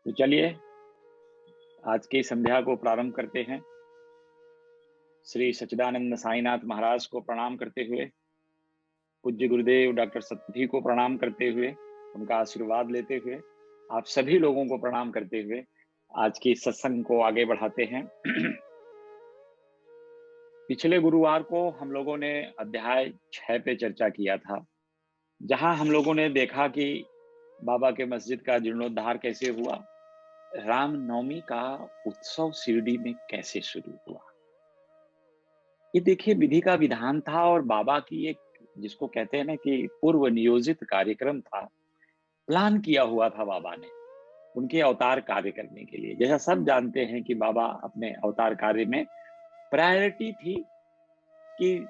तो चलिए आज की संध्या को प्रारंभ करते हैं। श्री सच्चिदानंद साईनाथ महाराज को प्रणाम करते हुए, पूज्य गुरुदेव डॉक्टर सत्यधि को प्रणाम करते हुए, उनका आशीर्वाद लेते हुए, आप सभी लोगों को प्रणाम करते हुए आज की सत्संग को आगे बढ़ाते हैं। पिछले गुरुवार को हम लोगों ने अध्याय 6 पे चर्चा किया था, जहां हम लोगों ने देखा कि बाबा के मस्जिद का जीर्णोद्धार कैसे हुआ, रामनवमी का उत्सव शिरडी में कैसे शुरू हुआ। ये देखिए विधि का विधान था और बाबा की एक, जिसको कहते हैं ना कि पूर्व नियोजित कार्यक्रम था, प्लान किया हुआ था बाबा ने उनके अवतार कार्य करने के लिए। जैसा सब जानते हैं कि बाबा अपने अवतार कार्य में प्रायोरिटी थी कि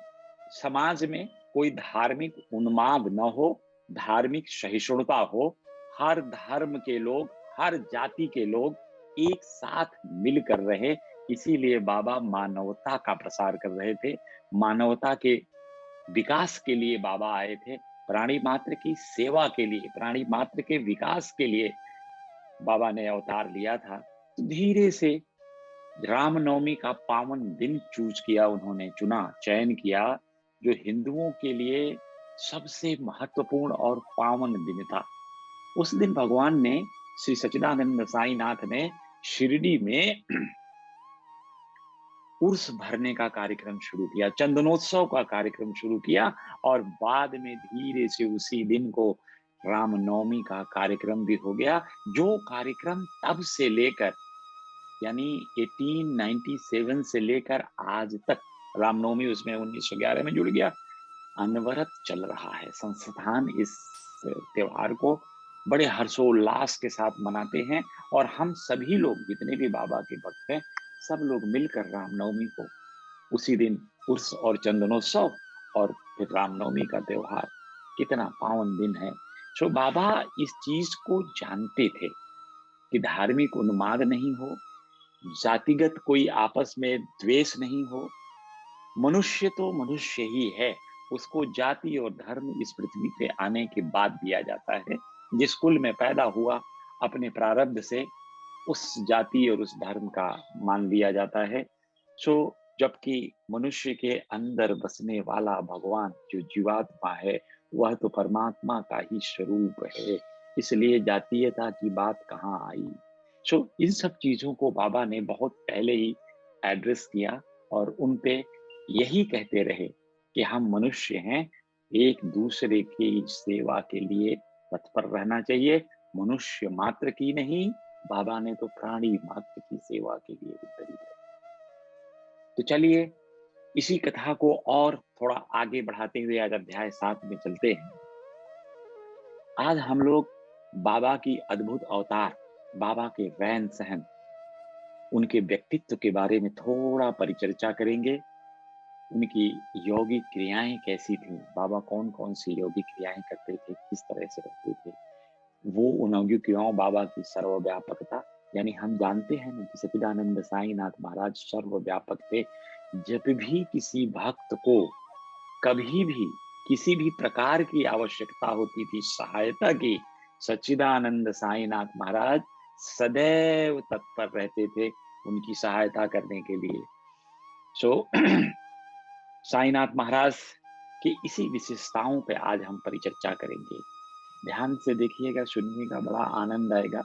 समाज में कोई धार्मिक उन्माद न हो, धार्मिक सहिष्णुता हो, हर धर्म के लोग, हर जाति के लोग एक साथ मिलकर रहे। इसीलिए बाबा मानवता का प्रसार कर रहे थे, मानवता के विकास के लिए बाबा आए थे, प्राणी मात्र की सेवा के लिए, प्राणी मात्र के विकास के लिए बाबा ने अवतार लिया था। धीरे से रामनवमी का पावन दिन चूज किया, उन्होंने चुना, चयन किया, जो हिंदुओं के लिए सबसे महत्वपूर्ण और पावन दिन था। उस दिन भगवान ने, श्री सच्चिदानंद साईनाथ ने शिरडी में उर्स भरने का कार्यक्रम शुरू किया, चंदनोत्सव का कार्यक्रम शुरू किया और बाद में धीरे से उसी दिन को रामनवमी का कार्यक्रम भी हो गया, जो कार्यक्रम तब से लेकर यानी 1897 से लेकर आज तक, रामनवमी उसमें 1911 में जुड़ गया, अनवरत चल रहा है। संस्थान इस त्योहार को बड़े हर्षोल्लास के साथ मनाते हैं और हम सभी लोग जितने भी बाबा के भक्त हैं, सब लोग मिलकर रामनवमी को उसी दिन उर्स और चंदनोत्सव और फिर रामनवमी का त्योहार, कितना पावन दिन है। सो बाबा इस चीज को जानते थे कि धार्मिक उन्माद नहीं हो, जातिगत कोई आपस में द्वेष नहीं हो। मनुष्य तो मनुष्य ही है, उसको जाति और धर्म इस पृथ्वी पे आने के बाद दिया जाता है। जिस कुल में पैदा हुआ, अपने प्रारब्ध से उस जाति और उस धर्म का मान लिया जाता है। सो जबकि मनुष्य के अंदर बसने वाला भगवान जो जीवात्मा है, वह तो परमात्मा का ही स्वरूप है, इसलिए जातीयता की बात कहाँ आई। सो इन सब चीजों को बाबा ने बहुत पहले ही एड्रेस किया और उन पे यही कहते रहे कि हम मनुष्य हैं, एक दूसरे की सेवा के लिए तत्पर रहना चाहिए। मनुष्य मात्र की नहीं, बाबा ने तो प्राणी मात्र की सेवा के लिए उत्तरित है। तो चलिए इसी कथा को और थोड़ा आगे बढ़ाते हुए आज अध्याय 7 में चलते हैं। आज हम लोग बाबा की अद्भुत अवतार, बाबा के रहन सहन, उनके व्यक्तित्व के बारे में थोड़ा परिचर्चा करेंगे। उनकी योगिक क्रियाएं कैसी थी, बाबा कौन कौन सी योगिक क्रियाएं करते थे, किस तरह से रहते थे, वो उन योगिक क्रियाओं, बाबा की सर्वव्यापकता। यानी हम जानते हैं ना कि सच्चिदानंद साईनाथ महाराज सर्वव्यापक थे। जब भी किसी भक्त को कभी भी किसी भी प्रकार की आवश्यकता होती थी, सहायता की, सच्चिदानंद साईनाथ महाराज सदैव तत्पर रहते थे उनकी सहायता करने के लिए। सो साईनाथ महाराज की इसी विशेषताओं पे आज हम परिचर्चा करेंगे। ध्यान से देखिएगा, सुनिएगा, बड़ा आनंद आएगा।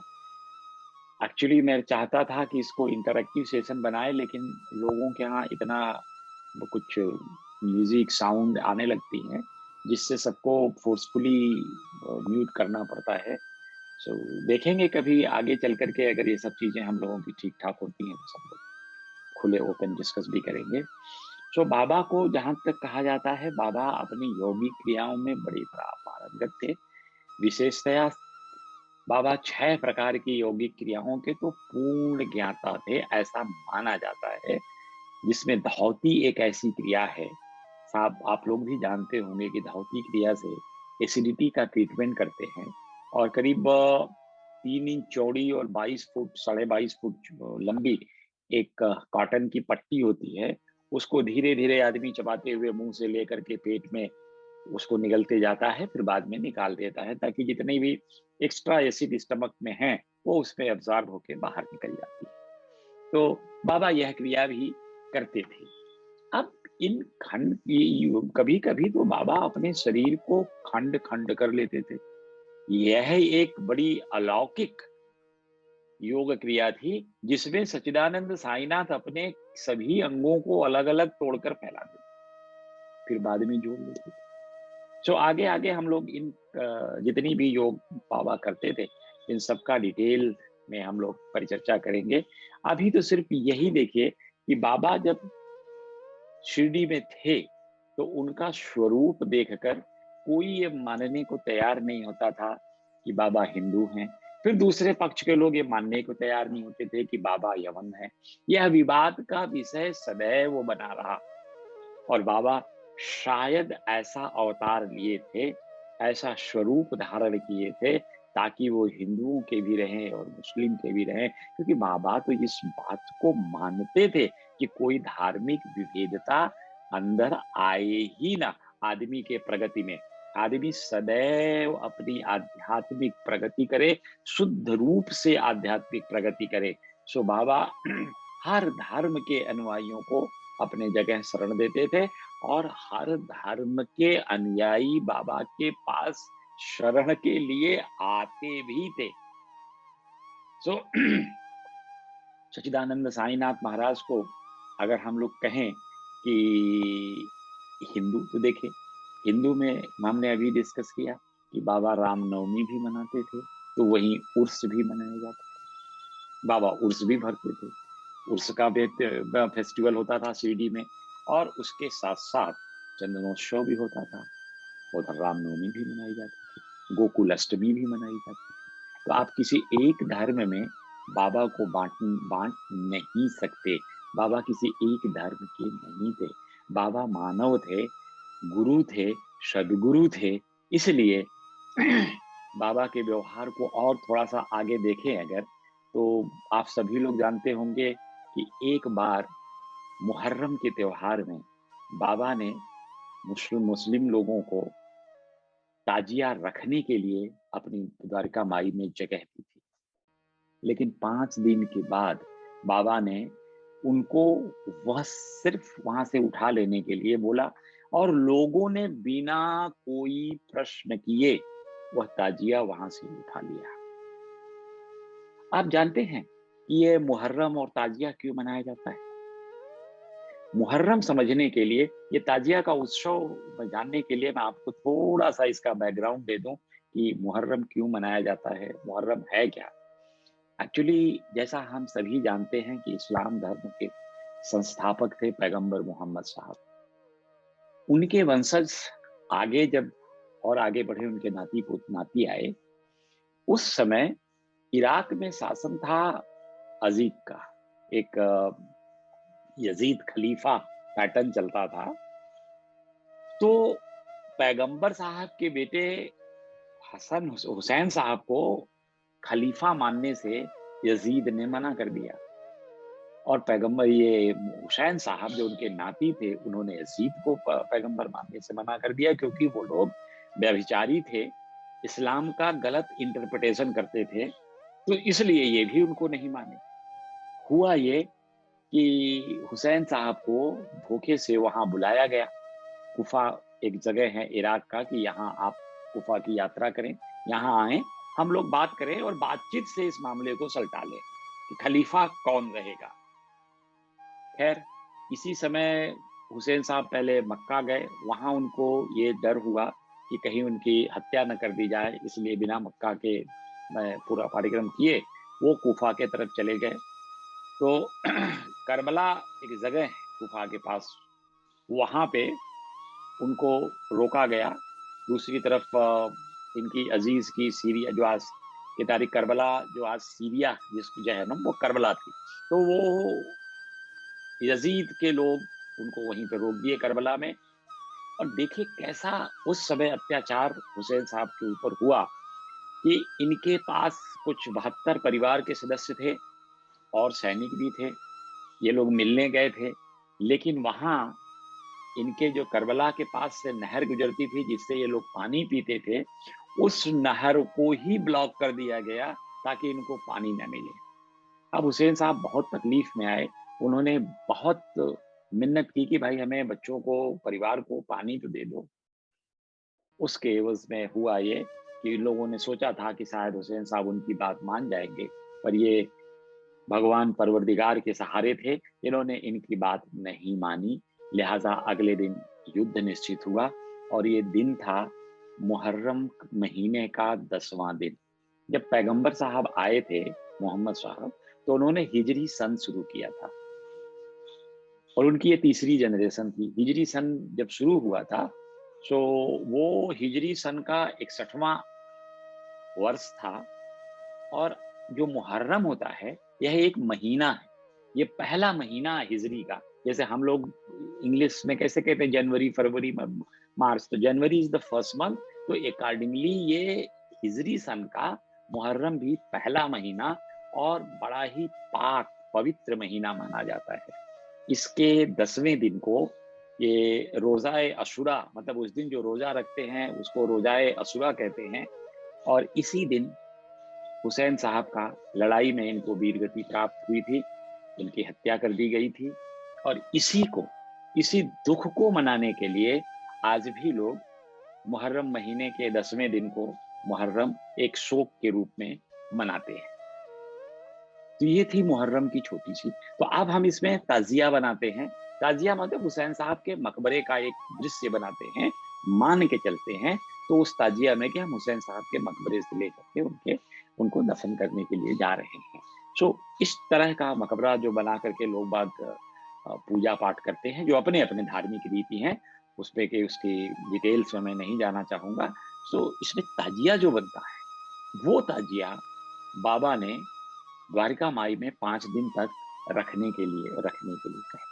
एक्चुअली मैं चाहता था कि इसको इंटरैक्टिव सेशन बनाए, लेकिन लोगों के यहाँ इतना कुछ म्यूजिक साउंड आने लगती हैं, जिससे सबको फोर्सफुली म्यूट करना पड़ता है। सो देखेंगे कभी आगे चल करके अगर ये सब चीजें हम लोगों की ठीक ठाक होती हैं तो सब लोग खुले ओपन डिस्कस भी करेंगे। सो बाबा को जहां तक कहा जाता है, बाबा अपनी योगिक क्रियाओं में बड़ी पारंगत थे। विशेषतया बाबा 6 प्रकार की योगिक क्रियाओं के तो पूर्ण ज्ञाता थे, ऐसा माना जाता है, जिसमें धौती एक ऐसी क्रिया है। साहब आप लोग भी जानते होंगे कि धौती क्रिया से एसिडिटी का ट्रीटमेंट करते हैं और करीब 3 इंच चौड़ी और 22 फुट, 22.5 फुट लंबी एक कॉटन की पट्टी होती है। उसको धीरे धीरे आदमी चबाते हुए मुंह से लेकर के पेट में उसको निगलते जाता है, फिर बाद में निकाल देता है, ताकि जितने भी एक्स्ट्रा एसिड स्टमक में है वो उसमें अब्जॉर्ब होके बाहर निकल जाती है। तो बाबा यह क्रिया भी करते थे। अब इन खंड कभी कभी तो बाबा अपने शरीर को खंड खंड कर लेते थे। यह एक बड़ी अलौकिक योग क्रिया थी, जिसमें सच्चिदानंद साईनाथ अपने सभी अंगों को अलग अलग तोड़कर फैला देते, फिर बाद में जोड़ लेते थे। सो आगे आगे हम लोग इन जितनी भी योग बाबा करते थे, इन सबका डिटेल में हम लोग परिचर्चा करेंगे। अभी तो सिर्फ यही देखिए कि बाबा जब शिरडी में थे, तो उनका स्वरूप देखकर कोई ये मानने को तैयार नहीं होता था कि बाबा हिंदू हैं। फिर दूसरे पक्ष के लोग ये मानने को तैयार नहीं होते थे कि बाबा यवन है। यह विवाद का विषय सदैव बना रहा। और बाबा शायद ऐसा अवतार लिए थे, ऐसा स्वरूप धारण किए थे, ताकि वो हिंदुओं के भी रहें और मुस्लिम के भी रहें, क्योंकि बाबा तो इस बात को मानते थे कि कोई धार्मिक विभेदता अंदर आए ही ना आदमी के प्रगति में। आदमी सदैव अपनी आध्यात्मिक प्रगति करे, शुद्ध रूप से आध्यात्मिक प्रगति करे। सो बाबा हर धर्म के अनुयायियों को अपने जगह शरण देते थे, और हर धर्म के अनुयायी बाबा के पास शरण के लिए आते भी थे। सो सच्चिदानंद साईनाथ महाराज को अगर हम लोग कहें कि हिंदू, तो देखिए हिंदू में हमने अभी डिस्कस किया कि बाबा रामनवमी भी मनाते थे, तो वहीं उर्स भी मनाया जाता था। बाबा उर्स भी भरते थे। उर्स का फेस्टिवल होता था शिरडी में, और उसके साथ साथ चंदनोत्सव भी होता था। उधर रामनवमी भी मनाई जाती थी, गोकुल अष्टमी भी मनाई जाती थी। तो आप किसी एक धर्म में बाबा को बांट नहीं सकते। बाबा किसी एक धर्म के नहीं थे। बाबा मानव थे, गुरु थे, सदगुरु थे। इसलिए बाबा के व्यवहार को और थोड़ा सा आगे देखें अगर, तो आप सभी लोग जानते होंगे कि एक बार मुहर्रम के त्योहार में बाबा ने मुस्लिम लोगों को ताजिया रखने के लिए अपनी द्वारका माई में जगह दी थी। लेकिन 5 दिन के बाद बाबा ने उनको वह सिर्फ वहां से उठा लेने के लिए बोला, और लोगों ने बिना कोई प्रश्न किए वह ताजिया वहां से उठा लिया। आप जानते हैं कि ये मुहर्रम और ताजिया क्यों मनाया जाता है? मुहर्रम समझने के लिए, ये ताजिया का उत्सव जानने के लिए मैं आपको थोड़ा सा इसका बैकग्राउंड दे दूं कि मुहर्रम क्यों मनाया जाता है, मुहर्रम है क्या। एक्चुअली जैसा हम सभी जानते हैं कि इस्लाम धर्म के संस्थापक थे पैगंबर मोहम्मद साहब। उनके वंशज आगे जब और आगे बढ़े, उनके नाती आए, उस समय इराक में शासन था अजीद का, एक यजीद खलीफा पैटर्न चलता था। तो पैगंबर साहब के बेटे हुसैन साहब को खलीफा मानने से यजीद ने मना कर दिया, और पैगंबर ये हुसैन साहब जो उनके नाती थे, उन्होंने यजीद को पैगंबर मानने से मना कर दिया, क्योंकि वो लोग व्यभिचारी थे, इस्लाम का गलत इंटरप्रिटेशन करते थे। तो इसलिए ये भी उनको नहीं माने। हुआ ये कि हुसैन साहब को धोखे से वहां बुलाया गया। कुफा एक जगह है इराक का कि यहाँ आप कुफा की यात्रा करें, यहाँ आए, हम लोग बात करें और बातचीत से इस मामले को सलटा लें कि खलीफा कौन रहेगा। खैर, इसी समय हुसैन साहब पहले मक्का गए। वहां उनको ये डर हुआ कि कहीं उनकी हत्या न कर दी जाए, इसलिए बिना मक्का के पूरा कार्यक्रम किए वो कुफा के तरफ चले गए। तो करबला एक जगह है गुफा के पास, वहां पे उनको रोका गया। दूसरी तरफ इनकी अजीज की सीरिया, जो आज की तारीख करबला, जो आज सीरिया जिस जो है ना, वो करबला थी। तो वो यजीद के लोग उनको वहीं पे रोक दिए करबला में। और देखिए कैसा उस समय अत्याचार हुसैन साहब के ऊपर हुआ कि इनके पास कुछ 72 परिवार के सदस्य थे और सैनिक भी थे। ये लोग मिलने गए थे, लेकिन वहां इनके जो करबला के पास से नहर गुजरती थी जिससे ये लोग पानी पीते थे, उस नहर को ही ब्लॉक कर दिया गया ताकि इनको पानी न मिले। अब हुसैन साहब बहुत तकलीफ में आए। उन्होंने बहुत मिन्नत की कि भाई हमें बच्चों को, परिवार को पानी तो दे दो। उसके एवज़ में हुआ ये कि लोगों ने सोचा था कि शायद हुसैन साहब उनकी बात मान जाएँगे, पर ये भगवान परवरदिगार के सहारे थे, इन्होंने इनकी बात नहीं मानी। लिहाज़ा अगले दिन युद्ध निश्चित हुआ और ये दिन था मुहर्रम महीने का 10वां दिन। जब पैगंबर साहब आए थे, मोहम्मद साहब, तो उन्होंने हिजरी सन शुरू किया था और उनकी ये तीसरी जनरेशन थी। हिजरी सन जब शुरू हुआ था, सो वो हिजरी सन का 61वां वर्ष था और जो मुहर्रम होता है, यह एक महीना है। ये पहला महीना हिजरी का। जैसे हम लोग इंग्लिश में कैसे कहते हैं जनवरी, फरवरी, मार्च, तो जनवरी इज़ द फर्स्ट मंथ, तो अकॉर्डिंगली ये हिजरी सन का मुहर्रम भी पहला महीना और बड़ा ही पाक, पवित्र महीना माना जाता है। इसके 10वें दिन को ये रोज़ाए अशूरा, मतलब उस दिन जो रोज़ा रखते हैं, उसको रोज़ाए अशूरा कहते हैं और इसी दिन हुसैन साहब का लड़ाई में इनको वीरगति प्राप्त हुई थी, इनकी हत्या कर दी गई थी और इसी दुःख को मनाने के लिए आज भी लोग मुहर्रम महीने के 10वें दिन को मुहर्रम एक शोक के रूप में मनाते हैं। तो ये थी मुहर्रम की छोटी-सी। तो अब हम इसमें ताज़िया बनाते हैं। ताज़िया मतलब हुसैन साहब के मकबरे का एक दृश्य बनाते हैं, मान के चलते हैं। तो उस ताज़िया में कि हम हुसैन साहब के मकबरे से लेकर के उनको दफ़न करने के लिए जा रहे हैं। सो इस तरह का मकबरा जो बना कर के लोग बाग पूजा पाठ करते हैं, जो अपने-अपने धार्मिक रीति हैं, उसपे के उसकी डिटेल्स में मैं नहीं जाना चाहूँगा। सो इसमें ताज़िया जो बनता है, वो ताज़िया बाबा ने द्वारिका माई में 5 दिन तक रखने के लिए कहे।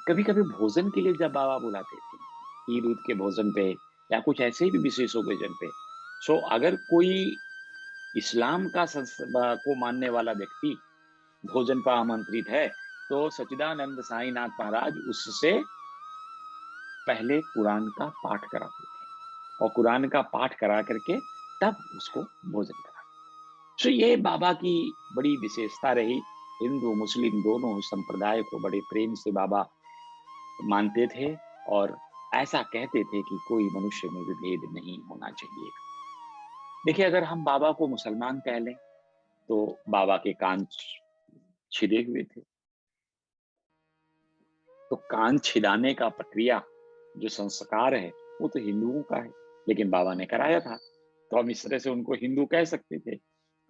कभी-कभी भोजन के लिए जब बाबा बुलाते थे, ईद-उद के भोजन पे या कुछ ऐसे भी विशेष ओकेज़न पे, सो अगर कोई इस्लाम का को मानने वाला व्यक्ति भोजन पर आमंत्रित है, तो सच्चिदानंद साईनाथ महाराज उससे पहले कुरान का पाठ कराते थे और कुरान का पाठ करा करके तब उसको भोजन कराते। सो ये बाबा की बड़ी विशेषता रही। हिंदू, मुस्लिम दोनों संप्रदाय को बड़े प्रेम से बाबा मानते थे और ऐसा कहते थे कि कोई मनुष्य में विभेद नहीं होना चाहिए। देखिए, अगर हम बाबा को मुसलमान कह लें, तो बाबा के कान छिदे हुए थे। तो कान छिदाने का प्रक्रिया, जो संस्कार है, वो तो हिंदुओं का है, लेकिन बाबा ने कराया था, तो हम इस तरह से उनको हिंदू कह सकते थे।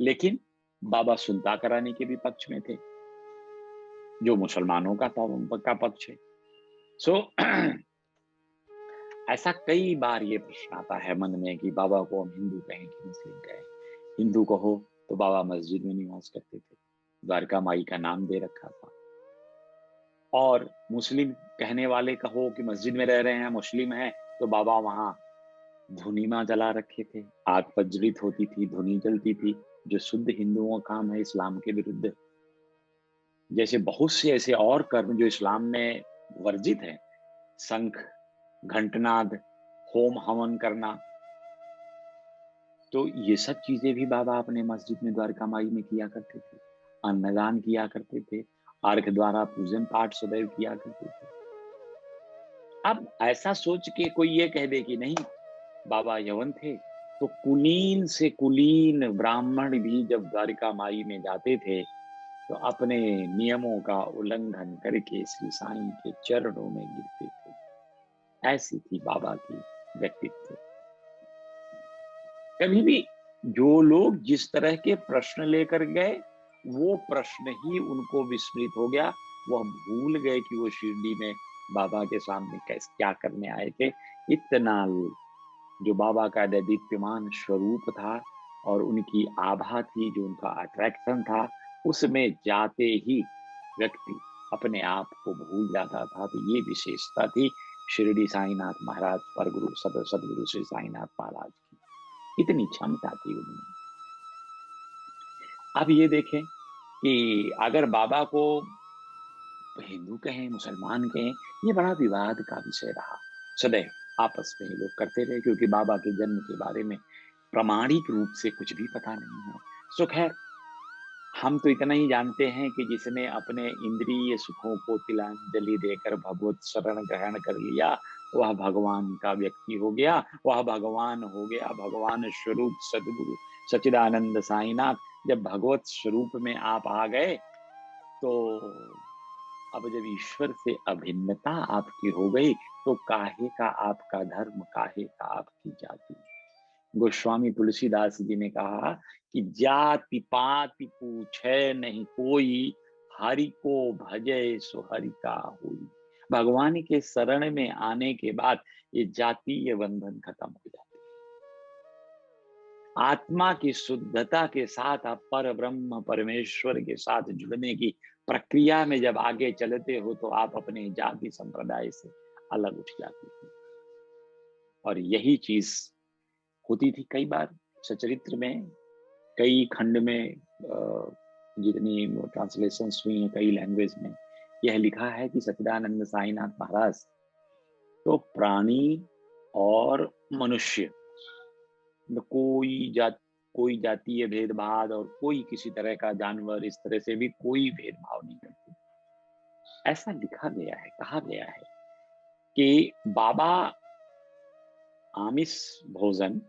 लेकिन बाबा सुनता कराने के भी पक्ष में थे, जो मुसलमानों का पक्ष है। सो ऐसा कई बार ये प्रश्न आता है मन में कि बाबा को हम हिंदू कहें कि मुस्लिम कहें। हिंदू कहो तो बाबा मस्जिद में निवास करते थे, द्वारका माई का नाम दे रखा था। और मुस्लिम कहने वाले कहो कि मस्जिद में रह रहे हैं, मुस्लिम हैं, तो बाबा वहाँ धुनीमा जला रखे थे, आग प्रज्वलित होती थी, धुनी जलती थी, जो शुद्ध हिंदुओं का काम है इस्लाम के विरुद्ध। जैसे बहुत से ऐसे और कर्म जो इस्लाम में वर्जित हैं, शंख, घंटनाद, होम हवन करना, तो ये सब चीजें भी बाबा अपने मस्जिद में द्वारका माई में किया करते थे। अन्नदान किया करते थे, अर्घ द्वारा पूजन पाठ सदैव किया करते थे। अब ऐसा सोच के कोई ये कह दे कि नहीं, बाबा यवन थे, तो कुलीन से कुलीन ब्राह्मण भी जब द्वारिका माई में जाते थे, तो अपने नियमों का उल्लंघन करके श्री साईं के चरणों में गिरते थे। ऐसी थी बाबा की व्यक्तित्व। कभी भी जो लोग जिस तरह के प्रश्न लेकर गए, वो प्रश्न ही उनको विस्मृत हो गया। वह भूल गए कि वो शिरडी में बाबा के सामने कैसे क्या करने आए थे। इतना जो बाबा का दैदीप्यमान स्वरूप था और उनकी आभा थी, जो उनका अट्रैक्शन था, उसमें जाते ही व्यक्ति अपने आप को भूल जाता था। तो ये विशेषता थी शिरडी साईनाथ महाराज पर सदगुरु श्री साईनाथ महाराज की, इतनी क्षमता थी उनमें। अब ये देखें कि अगर बाबा को हिंदू कहें, मुसलमान कहें, ये बड़ा विवाद का विषय रहा। सदैव आपस में ये लोग करते रहे, क्योंकि बाबा के जन्म के बारे में प्रामाणिक रूप से कुछ भी पता नहीं है। सो खैर, हम तो इतना ही जानते हैं कि जिसने अपने इंद्रिय सुखों को तिलांजलि देकर भगवत शरण ग्रहण कर लिया, वह भगवान का व्यक्ति हो गया, वह भगवान हो गया, भगवान स्वरूप सद्गुरु सच्चिदानंद साईनाथ। जब भगवत स्वरूप में आप आ गए, तो अब जब ईश्वर से अभिन्नता आपकी हो गई, तो काहे का आपका धर्म, काहे का आपकी जाति। गोस्वामी तुलसीदास जी ने कहा कि जाति पाति पूछे नहीं कोई, हरि को भजे सो हरि का होई। भगवान के शरण में आने के बाद ये जातीय बंधन खत्म हो जाते हैं। आत्मा की शुद्धता के साथ आप पर ब्रह्म परमेश्वर के साथ जुड़ने की प्रक्रिया में जब आगे चलते हो, तो आप अपने जाति संप्रदाय से अलग उठ जाते हो। और यही चीज होती थी कई बार सचरित्र में, कई खंड में, जितनी ट्रांसलेशंस हुई हैं कई लैंग्वेज में, यह लिखा है कि सच्चिदानंद साईनाथ महाराज तो प्राणी और मनुष्य में कोई जातीय भेदभाव और कोई किसी तरह का जानवर, इस तरह से भी कोई भेदभाव नहीं करते। ऐसा लिखा गया है, कहा गया है कि बाबा आमिष भोजन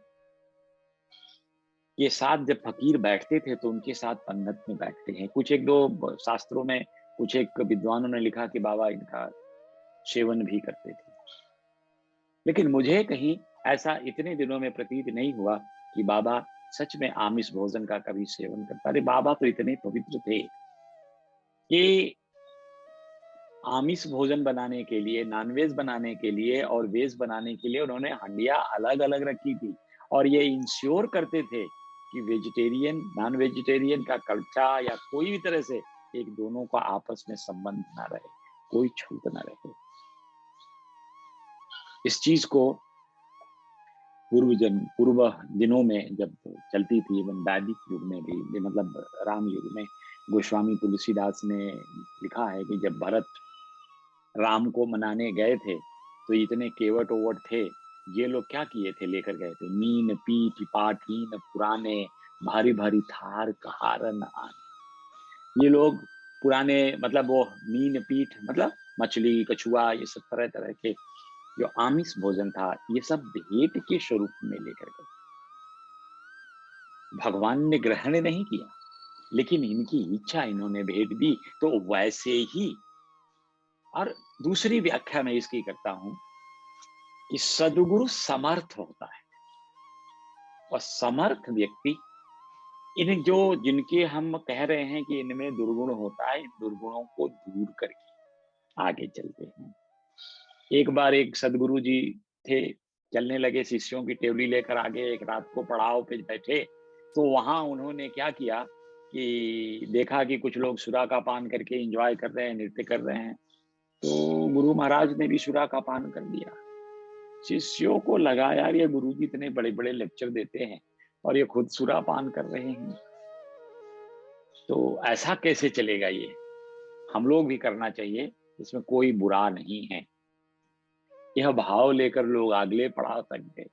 के साथ जब फकीर बैठते थे, तो उनके साथ पंगत में बैठते हैं। कुछ एक दो शास्त्रों में, कुछ एक विद्वानों ने लिखा कि बाबा इनका सेवन भी करते थे। लेकिन मुझे कहीं ऐसा इतने दिनों में प्रतीत नहीं हुआ कि बाबा सच में आमिष भोजन का कभी सेवन करता। अरे बाबा तो इतने पवित्र थे कि आमिष भोजन बनाने के लिए, नॉनवेज बनाने के लिए और वेज बनाने के लिए उन्होंने हंडिया अलग अलग रखी थी, और ये इंश्योर करते थे कि वेजिटेरियन नॉन वेजिटेरियन का कल्चा या कोई भी तरह से एक दोनों का आपस में संबंध ना रहे, कोई छूट ना रहे। इस चीज को पूर्व दिनों में जब चलती थी, एवं वैदिक युग में भी, मतलब राम युग में, गोस्वामी तुलसीदास ने लिखा है कि जब भरत राम को मनाने गए थे, तो इतने केवट ओवट थे, ये लोग क्या किए थे, लेकर गए थे मीन पीठ पाठीन पुराने, भारी भारी थार कहारन आन। ये लोग पुराने, मतलब वो मीन पीठ मतलब मछली कछुआ, ये सब तरह तरह के जो आमिष भोजन था, ये सब भेंट के स्वरूप में लेकर गए। भगवान ने ग्रहण नहीं किया, लेकिन इनकी इच्छा इन्होंने भेंट दी, तो वैसे ही। और दूसरी व्याख्या मैं इसकी करता हूं कि सद्गुरु समर्थ होता है, और समर्थ व्यक्ति इन जो जिनके हम कह रहे हैं कि इनमें दुर्गुण होता है, इन दुर्गुणों को दूर करके आगे चलते हैं। एक बार एक सद्गुरु जी थे, चलने लगे, शिष्यों की टेवली लेकर आगे, एक रात को पड़ाव पे बैठे, तो वहां उन्होंने क्या किया कि देखा कि कुछ लोग सुरा का पान करके एंजॉय कर रहे हैं, नृत्य कर रहे हैं, तो गुरु महाराज ने भी सुरा का पान कर दिया। शिष्यों को लगा यार, ये गुरु जी इतने बड़े बड़े लेक्चर देते हैं और ये खुद सुरा पान कर रहे हैं, तो ऐसा कैसे चलेगा, ये हम लोग भी करना चाहिए, इसमें कोई बुरा नहीं है। यह भाव लेकर लोग अगले पड़ाव तक गए।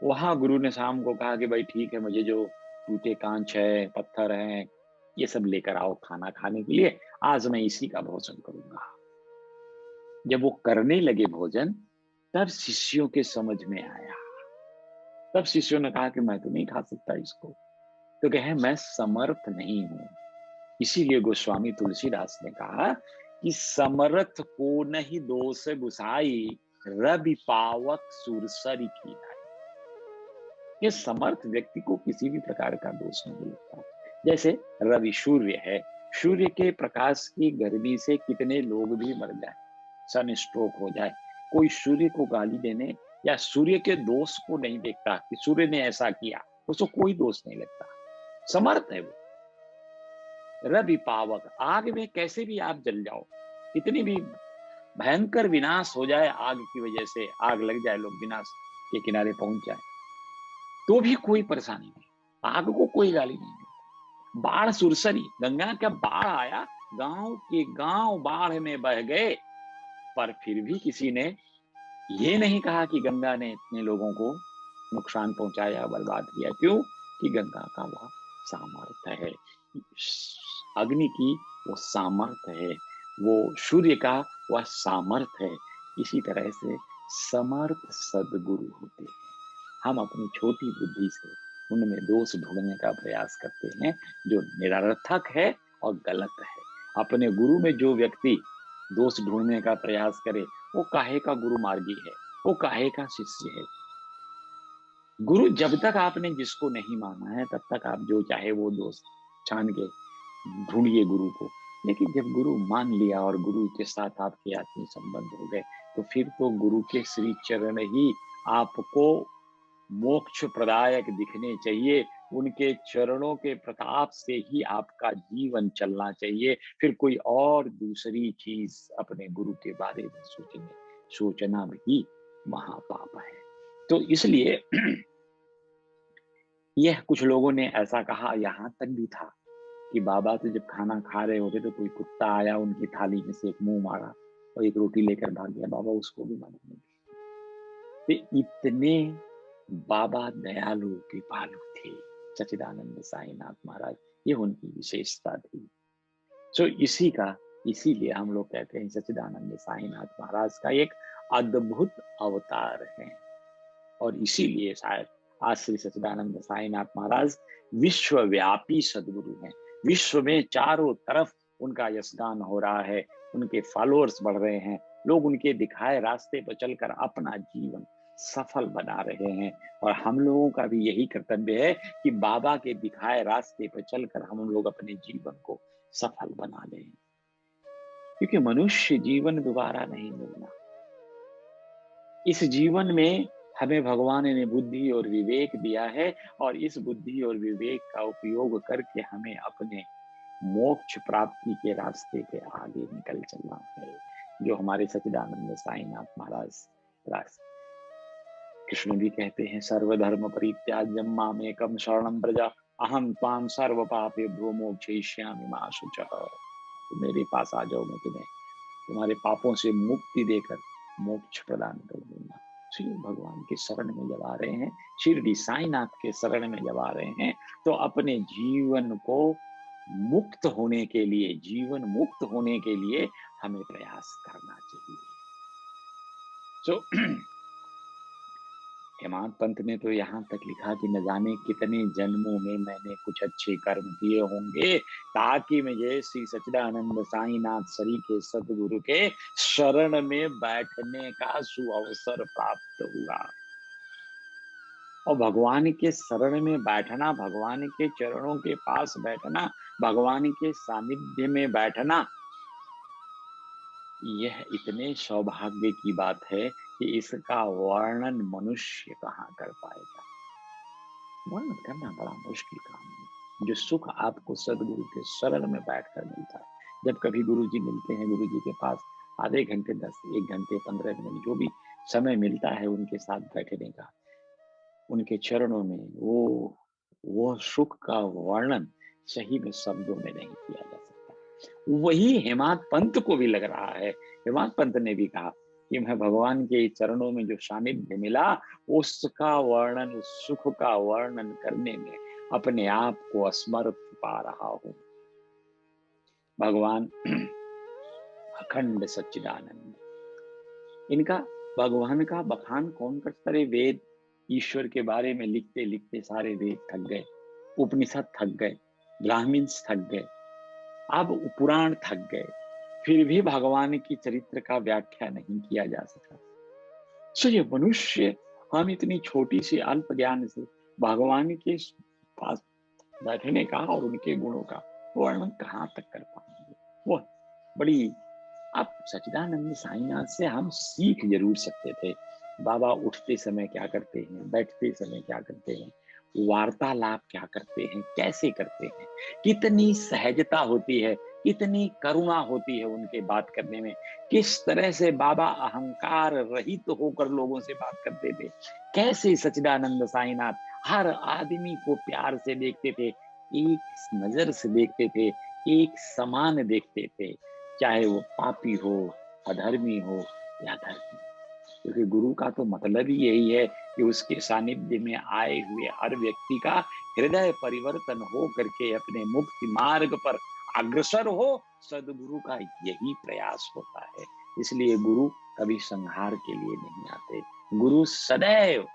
वहां गुरु ने शाम को कहा कि भाई ठीक है, मुझे जो टूटे कांच है, पत्थर है, ये सब लेकर आओ खाना खाने के लिए, आज मैं इसी का भोजन करूंगा। जब वो करने लगे भोजन, तब शिष्यों के समझ में आया। तब शिष्यों ने कहा कि मैं तो नहीं खा सकता इसको, तो कहे मैं समर्थ नहीं हूं। इसीलिए गोस्वामी तुलसीदास ने कहा कि समर्थ को नहीं दोष गुसाई, रवि पावक सुरसरी की नाई। ये समर्थ व्यक्ति को किसी भी प्रकार का दोष नहीं लगता। जैसे रवि सूर्य है, सूर्य के प्रकाश की गर्मी से कितने लोग भी मर जाए, सन स्ट्रोक हो जाए, कोई सूर्य को गाली देने या सूर्य के दोष को नहीं देखता कि सूर्य ने ऐसा किया, उसको कोई दोष नहीं लगता, समर्थ है वो। रवि पावक, आग में कैसे भी आप जल जाओ, कितनी भी भयंकर विनाश हो जाए, आग की वजह से आग लग जाए, लोग विनाश के किनारे पहुंच जाए, तो भी कोई परेशानी नहीं, आग को कोई गाली नहीं देता। बाढ़ सुरसरी, गंगा का बाढ़ आया, गांव के गांव बाढ़ में बह गए, पर फिर भी किसी ने ये नहीं कहा कि गंगा ने इतने लोगों को नुकसान पहुंचाया, बर्बाद किया। क्यों? कि गंगा का वह सामर्थ्य है, अग्नि की वो सामर्थ्य है, वो सूर्य का वह सामर्थ्य है। इसी तरह से समर्थ सद्गुरु होते हैं। हम अपनी छोटी बुद्धि से उनमें दोष ढूंढने का प्रयास करते हैं, जो निरर्थक है और गलत है। अपने गुरु में जो व्यक्ति दोष ढूंढने का प्रयास करे, वो काहे का गुरु मार्गी है, वो काहे का शिष्य है। गुरु जब तक आपने जिसको नहीं माना है, तब तक आप जो चाहे वो दोस्त छान के ढूंढिए गुरु को। लेकिन जब गुरु मान लिया और गुरु के साथ आपके आत्मीय संबंध हो गए, तो फिर तो गुरु के श्री चरण ही आपको मोक्ष प्रदायक दिखने चाहिए। उनके चरणों के प्रताप से ही आपका जीवन चलना चाहिए। फिर कोई और दूसरी चीज अपने गुरु के बारे में सोचना भी महापाप है। तो इसलिए यह कुछ लोगों ने ऐसा कहा, यहां तक भी था कि बाबा तो जब खाना खा रहे होते तो कोई कुत्ता आया, उनकी थाली में से एक मुंह मारा और एक रोटी लेकर भाग गया, बाबा उसको भी मारा नहीं। तो इतने बाबा दयालु कृपालु थे सच्चिदानंद साईनाथ महाराज, ये उनकी विशेषता थी। सो इसीलिए हम लोग कहते हैं सच्चिदानंद साईनाथ महाराज का एक अद्भुत अवतार है। और इसीलिए शायद आज श्री सच्चिदानंद साईनाथ महाराज विश्वव्यापी सदगुरु हैं। विश्व में चारों तरफ उनका यशगान हो रहा है, उनके फॉलोअर्स बढ़ रहे हैं, लोग उनके दिखाए रास्ते पर चलकर अपना जीवन सफल बना रहे हैं। और हम लोगों का भी यही कर्तव्य है कि बाबा के दिखाए रास्ते पर चलकर हम लोग अपने जीवन को सफल बना लें, क्योंकि मनुष्य जीवन दोबारा नहीं मिलना। इस जीवन में हमें भगवान ने बुद्धि और विवेक दिया है, और इस बुद्धि और विवेक का उपयोग करके हमें अपने मोक्ष प्राप्ति के रास्ते पे आगे निकल चलना है, जो हमारे सच्चिदानंद साईनाथ महाराज रास्ते। कृष्ण भी कहते हैं, सर्वधर्म परित्याज्यम मामेकम शरणं व्रज, अहम त्वां सर्व पापेभ्यो मोक्षयिष्यामि मा शुचः। तो मेरे पास आ जाओ, मैं तुम्हें तुम्हारे पापों से मुक्ति देकर मोक्ष प्रदान कर दूंगा। श्री भगवान के शरण में जब आ रहे हैं, शिरडी साईनाथ के शरण में जब आ रहे हैं, तो अपने जीवन को मुक्त होने के लिए, जीवन मुक्त होने के लिए हमें प्रयास करना चाहिए। तो हेमंत पंत ने तो यहाँ तक लिखा कि न जाने कितने जन्मों में मैंने कुछ अच्छे कर्म किए होंगे, ताकि मुझे श्री सच्चिदानंद साईनाथ सरी के सदगुरु के शरण में बैठने का सुअवसर प्राप्त हुआ। और भगवान के शरण में बैठना, भगवान के चरणों के पास बैठना, भगवान के सानिध्य में बैठना, यह इतने सौभाग्य की बात है कि इसका वर्णन मनुष्य कहाँ कर पाएगा। वर्णन करना बड़ा मुश्किल काम है। जो सुख आपको सदगुरु के शरण में बैठकर मिलता है, जब कभी गुरु जी मिलते हैं, गुरु जी के पास आधे घंटे, 10, 1 घंटे, 15 मिनट, जो भी समय मिलता है उनके साथ बैठने का, उनके चरणों में, वो सुख का वर्णन सही में शब्दों में नहीं किया जा सकता। वही हेमंत पंत को भी लग रहा है। हेमंत पंत ने भी कहा कि मैं भगवान के चरणों में जो सानिध्य मिला, उसका वर्णन, उस सुख का वर्णन करने में अपने आप को असमर्थ पा रहा हूं। भगवान अखंड सच्चिदानंद, इनका भगवान का बखान कौन करता है? वेद ईश्वर के बारे में लिखते लिखते सारे वेद थक गए, उपनिषद थक गए, ब्राह्मण्स थक गए, अब पुराण थक गए, फिर भी भगवान की चरित्र का व्याख्या नहीं किया जा सका। सो ये मनुष्य, हम इतनी छोटी सी अल्प ज्ञान से भगवान के पास बैठने का और उनके गुणों का वर्णन कहाँ तक कर पाएंगे? वो बड़ी, अब सच्चिदानंद साईनाथ से हम सीख जरूर सकते थे। बाबा उठते समय क्या करते हैं, बैठते समय क्या करते हैं, वार्तालाप क्या करते हैं, कैसे करते हैं, कितनी सहजता होती है, कितनी करुणा होती है उनके बात करने में, किस तरह से बाबा अहंकार रहित तो होकर लोगों से बात करते थे, कैसे सच्चिदानंद साईनाथ हर आदमी को प्यार से देखते थे, एक नजर से देखते थे, एक समान देखते थे, चाहे वो पापी हो, अधर्मी हो या धर्मी। क्योंकि गुरु का तो मतलब ही यही है कि उसके सानिध्य में आए हुए हर व्यक्ति का हृदय परिवर्तन हो करके अपने मुक्ति मार्ग पर अग्रसर हो। सदगुरु का यही प्रयास होता है। इसलिए गुरु कभी संहार के लिए नहीं आते। गुरु सदैव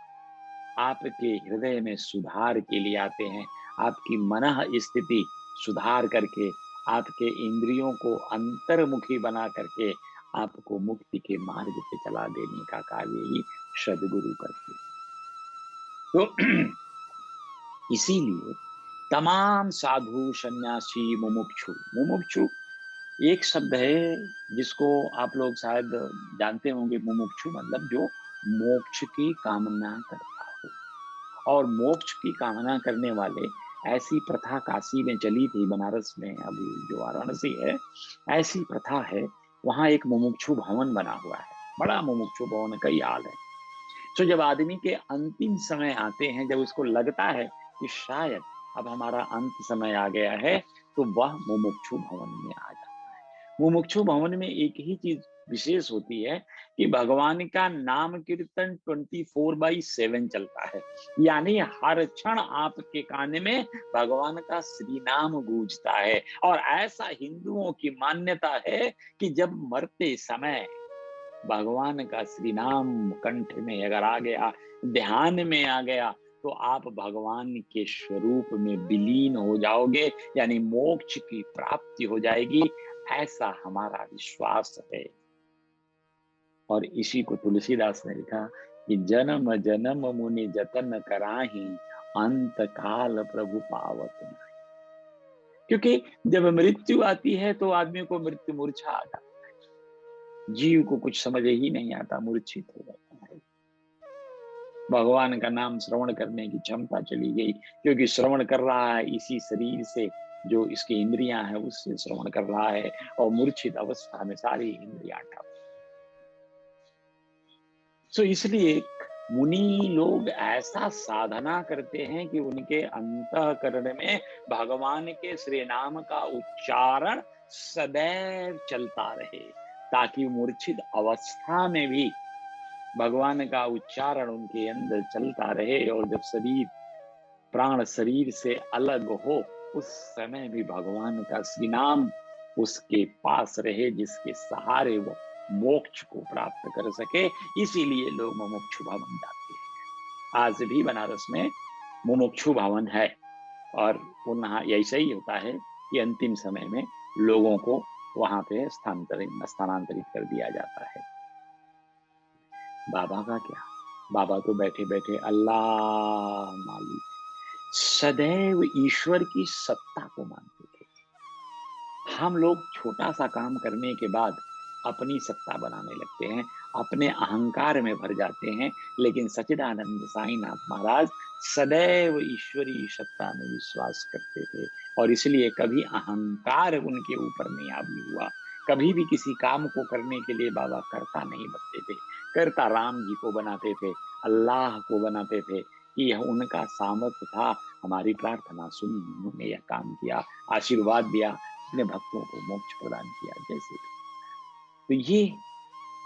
आपके हृदय में सुधार के लिए आते हैं। आपकी मनः स्थिति सुधार करके, आपके इंद्रियों को अंतर्मुखी बना करके आपको मुक्ति के मार्ग पे चला देने का कार्य ही सदगुरु करते हैं। तो इसीलिए तमाम साधु, सन्यासी, मुमुक्षु, मुमुक्षु एक शब्द है जिसको आप लोग शायद जानते होंगे। मुमुक्षु मतलब जो मोक्ष की कामना करता हो। और मोक्ष की कामना करने वाले, ऐसी प्रथा काशी में चली थी, बनारस में अभी जो वाराणसी है, ऐसी प्रथा है। वहां एक मुमुक्षु भवन बना हुआ है, बड़ा मुमुक्षु भवन, कई हाल है। तो जब आदमी के अंतिम समय आते हैं, जब उसको लगता है कि शायद अब हमारा अंत समय आ गया है, तो वह मुमुक्षु भवन में आ जाता है। मुमुक्षु भवन में एक ही चीज विशेष होती है कि भगवान का नाम कीर्तन 24/7 चलता है। यानी हर क्षण आपके कान में भगवान का श्री नाम गूंजता है। और ऐसा हिंदुओं की मान्यता है कि जब मरते समय भगवान का श्री नाम कंठ में अगर आ गया, ध्यान में आ गया, तो आप भगवान के स्वरूप में विलीन हो जाओगे, यानी मोक्ष की प्राप्ति हो जाएगी। ऐसा हमारा विश्वास है। और इसी को तुलसीदास ने लिखा कि जन्म जन्म मुनि जतन कराही, अंत काल प्रभु पावत नहीं। क्योंकि जब मृत्यु आती है तो आदमी को मृत्यु मूर्छा आ जाती है, जीव को कुछ समझ ही नहीं आता, मूर्छित हो जाता है। भगवान का नाम श्रवण करने की क्षमता चली गई, क्योंकि श्रवण कर रहा है इसी शरीर से, जो इसकी इंद्रियां हैं उससे श्रवण कर रहा है। और मूर्छित अवस्था में सारी इंद्रियां ठप। तो इसलिए मुनि लोग ऐसा साधना करते हैं कि उनके अंतःकरण में भगवान के श्री नाम का उच्चारण सदैव चलता रहे, ताकि मूर्छित अवस्था में भी भगवान का उच्चारण उनके अंदर चलता रहे। और जब शरीर, प्राण शरीर से अलग हो, उस समय भी भगवान का श्री नाम उसके पास रहे, जिसके सहारे वो मोक्ष को प्राप्त कर सके। इसीलिए लोग मुमुक्षु भवन जाते हैं। आज भी बनारस में मुमुक्षु भवन है। और वहाँ ऐसा ही होता है कि अंतिम समय में लोगों को वहां पे स्थानांतरित कर दिया जाता है। बाबा का क्या, बाबा तो बैठे बैठे अल्लाह मालिक, सदैव ईश्वर की सत्ता को मानते थे। हम लोग छोटा सा काम करने के बाद अपनी सत्ता बनाने लगते हैं, अपने अहंकार में भर जाते हैं। लेकिन सच्चिदानंद साईनाथ महाराज सदैव ईश्वरीय सत्ता में विश्वास करते थे। और इसलिए कभी अहंकार उनके ऊपर नहीं हावी हुआ। कभी भी किसी काम को करने के लिए बाबा करता नहीं बनते थे। करता राम जी को बनाते थे, अल्लाह को बनाते थे, कि यह उनका सामर्थ्य था। हमारी प्रार्थना सुनी, उन्होंने यह काम किया, आशीर्वाद दिया, अपने भक्तों को मोक्ष प्रदान किया। जैसे तो ये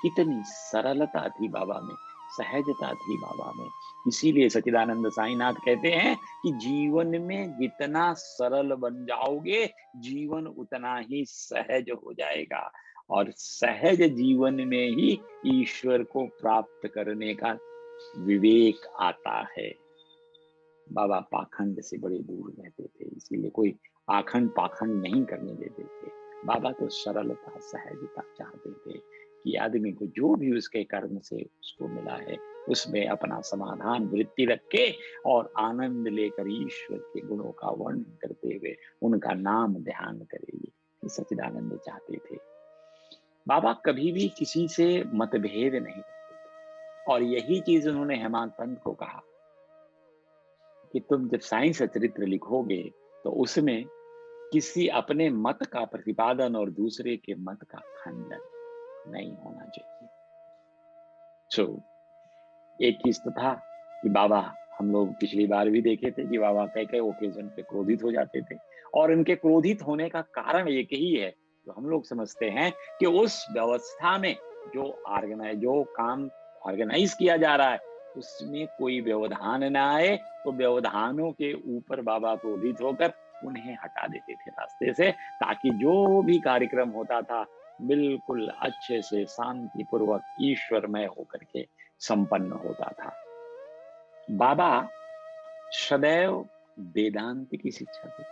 कितनी सरलता थी बाबा में, सहजता थी बाबा में। इसीलिए सच्चिदानंद साईनाथ कहते हैं कि जीवन में जितना सरल बन जाओगे, जीवन उतना ही सहज हो जाएगा। और सहज जीवन में ही ईश्वर को प्राप्त करने का विवेक आता है। बाबा पाखंड से बड़े दूर रहते थे, इसीलिए कोई आखंड पाखंड नहीं करने देते थे। बाबा तो सरलता, सहजता चाहते थे कि आदमी को जो भी उसके कर्म से उसको मिला है, उसमें अपना समाधान वृत्ति रखे और आनंद लेकर ईश्वर के गुणों का वर्णन करते हुए उनका नाम ध्यान करे। ये सच्चिदानंद चाहते थे। बाबा कभी भी किसी से मतभेद नहीं करते थे। और यही चीज उन्होंने हेमांत पंत को कहा कि तुम जब साईं सचरित्र लिखोगे तो उसमें किसी अपने मत का प्रतिपादन और दूसरे के मत का खंडन नहीं होना चाहिए। एक चीज तो था कि बाबा, हम लोग पिछली बार भी देखे थे कि बाबा कई कई ओकेजन पे क्रोधित हो जाते थे। और इनके क्रोधित होने का कारण एक ही है, जो हम लोग समझते हैं कि उस व्यवस्था में जो ऑर्गेनाइज, जो काम ऑर्गेनाइज किया जा रहा है, उसमें कोई व्यवधान ना आए, तो व्यवधानों के ऊपर बाबा क्रोधित होकर उन्हें हटा देते थे रास्ते से, ताकि जो भी कार्यक्रम होता था बिल्कुल अच्छे से शांतिपूर्वक ईश्वरमय होकर के संपन्न होता था। बाबा सदैव वेदांत की शिक्षा देते थे।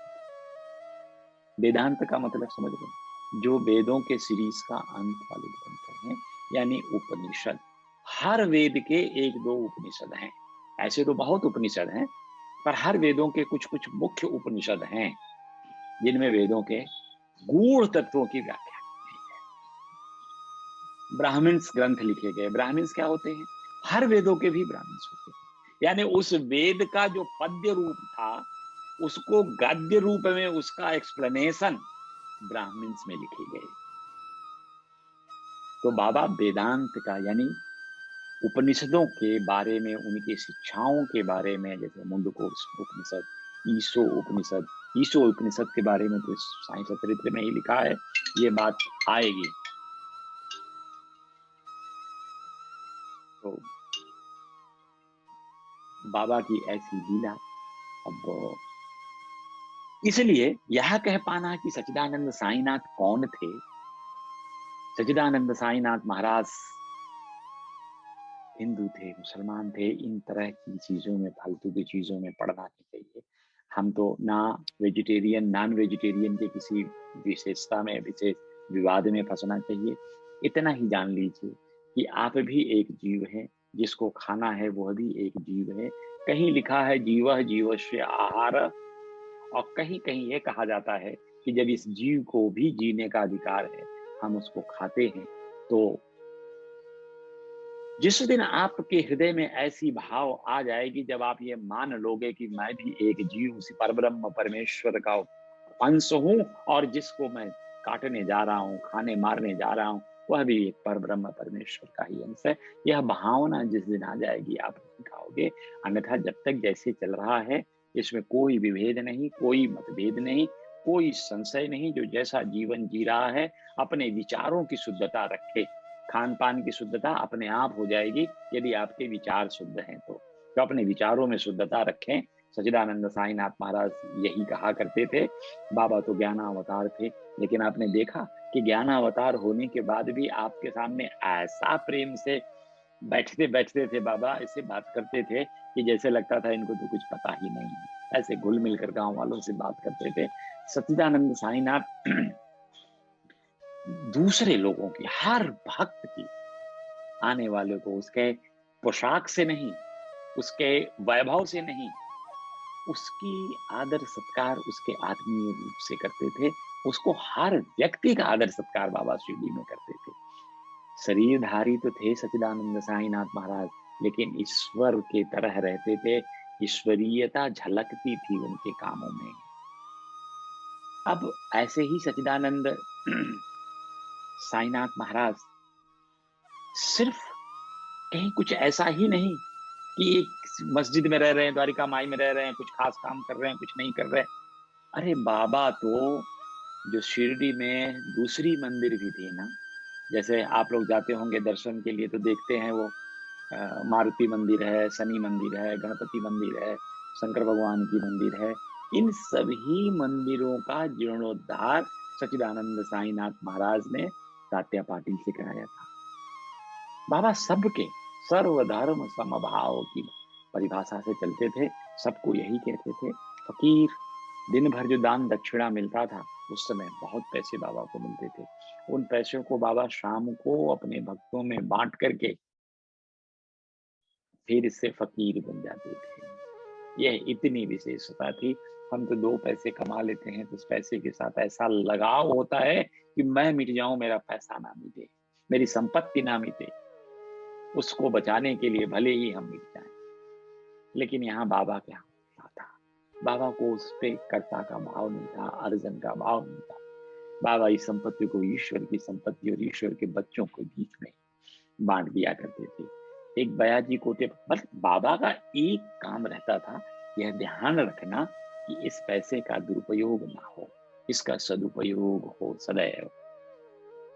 वेदांत का मतलब समझ रहे हैं? जो वेदों के सीरीज का अंत वाले ग्रंथ हैं, यानी उपनिषद। हर वेद के एक दो उपनिषद हैं, ऐसे तो बहुत उपनिषद हैं, पर हर वेदों के कुछ कुछ मुख्य उपनिषद हैं जिनमें वेदों के गूढ़ तत्वों की व्याख्या की गई है। ब्राह्मण्स ग्रंथ लिखे गए। ब्राह्मण्स क्या होते हैं? हर वेदों के भी ब्राह्मण्स होते हैं, यानी उस वेद का जो पद्य रूप था उसको गद्य रूप में उसका एक्सप्लेनेशन ब्राह्मण्स में लिखे गए। तो बाबा वेदांत का यानी उपनिषदों के बारे में, उनकी शिक्षाओं के बारे में, जैसे मुंडकोश उपनिषद, ईशो उपनिषद के बारे में तो साईं सचरित्र में ही लिखा है, ये बात आएगी। तो बाबा की ऐसी लीला। अब इसलिए यह कह पाना कि सच्चिदानंद साईनाथ कौन थे, सच्चिदानंद साईनाथ महाराज हिंदू थे, मुसलमान थे, इन तरह की चीजों में, फालतू की चीजों में पड़ना नहीं चाहिए। हम तो ना वेजिटेरियन नॉन वेजिटेरियन के किसी विशेषता में, विशेष विवाद में फंसना चाहिए। इतना ही जान लीजिए कि आप भी एक जीव है, जिसको खाना है वह भी एक जीव है। कहीं लिखा है जीवः जीवस्य आहार, और कहीं कहीं ये कहा जाता है कि जब इस जीव को भी जीने का अधिकार है, हम उसको खाते हैं, तो जिस दिन आपके हृदय में ऐसी भाव आ जाएगी, जब आप ये मान लोगे कि मैं भी एक जीव उसी परब्रह्म परमेश्वर का अंश हूं, और जिसको मैं काटने जा रहा हूं, खाने मारने जा रहा हूं, वह भी एक परब्रह्म परमेश्वर का ही अंश है, यह भावना जिस दिन आ जाएगी आप नहीं खाओगे। अन्यथा जब तक जैसे चल रहा है, इसमें कोई विभेद नहीं, कोई मतभेद नहीं, कोई संशय नहीं। जो जैसा जीवन जी रहा है, अपने विचारों की शुद्धता रखे। खान पान की शुद्धता अपने आप हो जाएगी यदि आपके विचार शुद्ध हैं तो अपने विचारों में शुद्धता रखें। सच्चिदानंद साईनाथ महाराज यही कहा करते थे। बाबा तो ज्ञानावतार थे, लेकिन आपने देखा कि ज्ञानावतार होने के बाद भी आपके सामने ऐसा प्रेम से बैठते बैठते थे बाबा, ऐसे बात करते थे कि जैसे लगता था इनको तो कुछ पता ही नहीं है। ऐसे घुल मिलकर गांव वालों से बात करते थे। सच्चिदानंद साईनाथ दूसरे लोगों की, हर भक्त की, आने वाले को उसके पोशाक से नहीं, उसके वैभव से नहीं, उसकी आदर सत्कार उसके आत्मीय रूप से करते थे। उसको हर व्यक्ति का आदर सत्कार बाबा शिरडी में करते थे। शरीरधारी तो थे सच्चिदानंद साईनाथ महाराज, लेकिन ईश्वर के तरह रहते थे। ईश्वरीयता झलकती थी उनके कामों में। अब ऐसे ही सच्चिदानंद साईनाथ महाराज सिर्फ कहीं कुछ ऐसा ही नहीं कि एक मस्जिद में रह रहे हैं, द्वारिका माई में रह रहे हैं, कुछ खास काम कर रहे हैं, कुछ नहीं कर रहे। अरे बाबा तो जो शिरडी में दूसरी मंदिर भी थी ना, जैसे आप लोग जाते होंगे दर्शन के लिए तो देखते हैं वो मारुति मंदिर है, शनि मंदिर है, गणपति मंदिर है, शंकर भगवान की मंदिर है। इन सभी मंदिरों का जीर्णोद्धार सच्चिदानंद साईनाथ महाराज ने तात्या पाटिल से कराया था। बाबा सबके सर्वधर्म समभाव की परिभाषा से चलते थे। सबको यही कहते थे। फकीर दिन भर जो दान दक्षिणा मिलता था, उस समय बहुत पैसे बाबा को मिलते थे। उन पैसों को बाबा शाम को अपने भक्तों में बांट करके फिर इससे फकीर बन जाते थे। यह इतनी विशेषता थी। हम तो 2 पैसे कमा लेते हैं तो उस पैसे के साथ ऐसा लगाव होता है कि मैं मिट जाऊं, मेरा पैसा ना मिटे, मेरी संपत्ति ना मिटे, उसको बचाने के लिए भले ही हम मिट जाएं। लेकिन यहाँ बाबा क्या था? बाबा को उस पे कर्ता का भाव नहीं था, अर्जन का भाव नहीं था। बाबा इस संपत्ति को ईश्वर की संपत्ति और ईश्वर के बच्चों के बीच में बांट दिया करते थे। एक बयाजी कोटे, बस बाबा का एक काम रहता था, यह ध्यान रखना कि इस पैसे का दुरुपयोग ना हो, इसका सदुपयोग हो सदैव।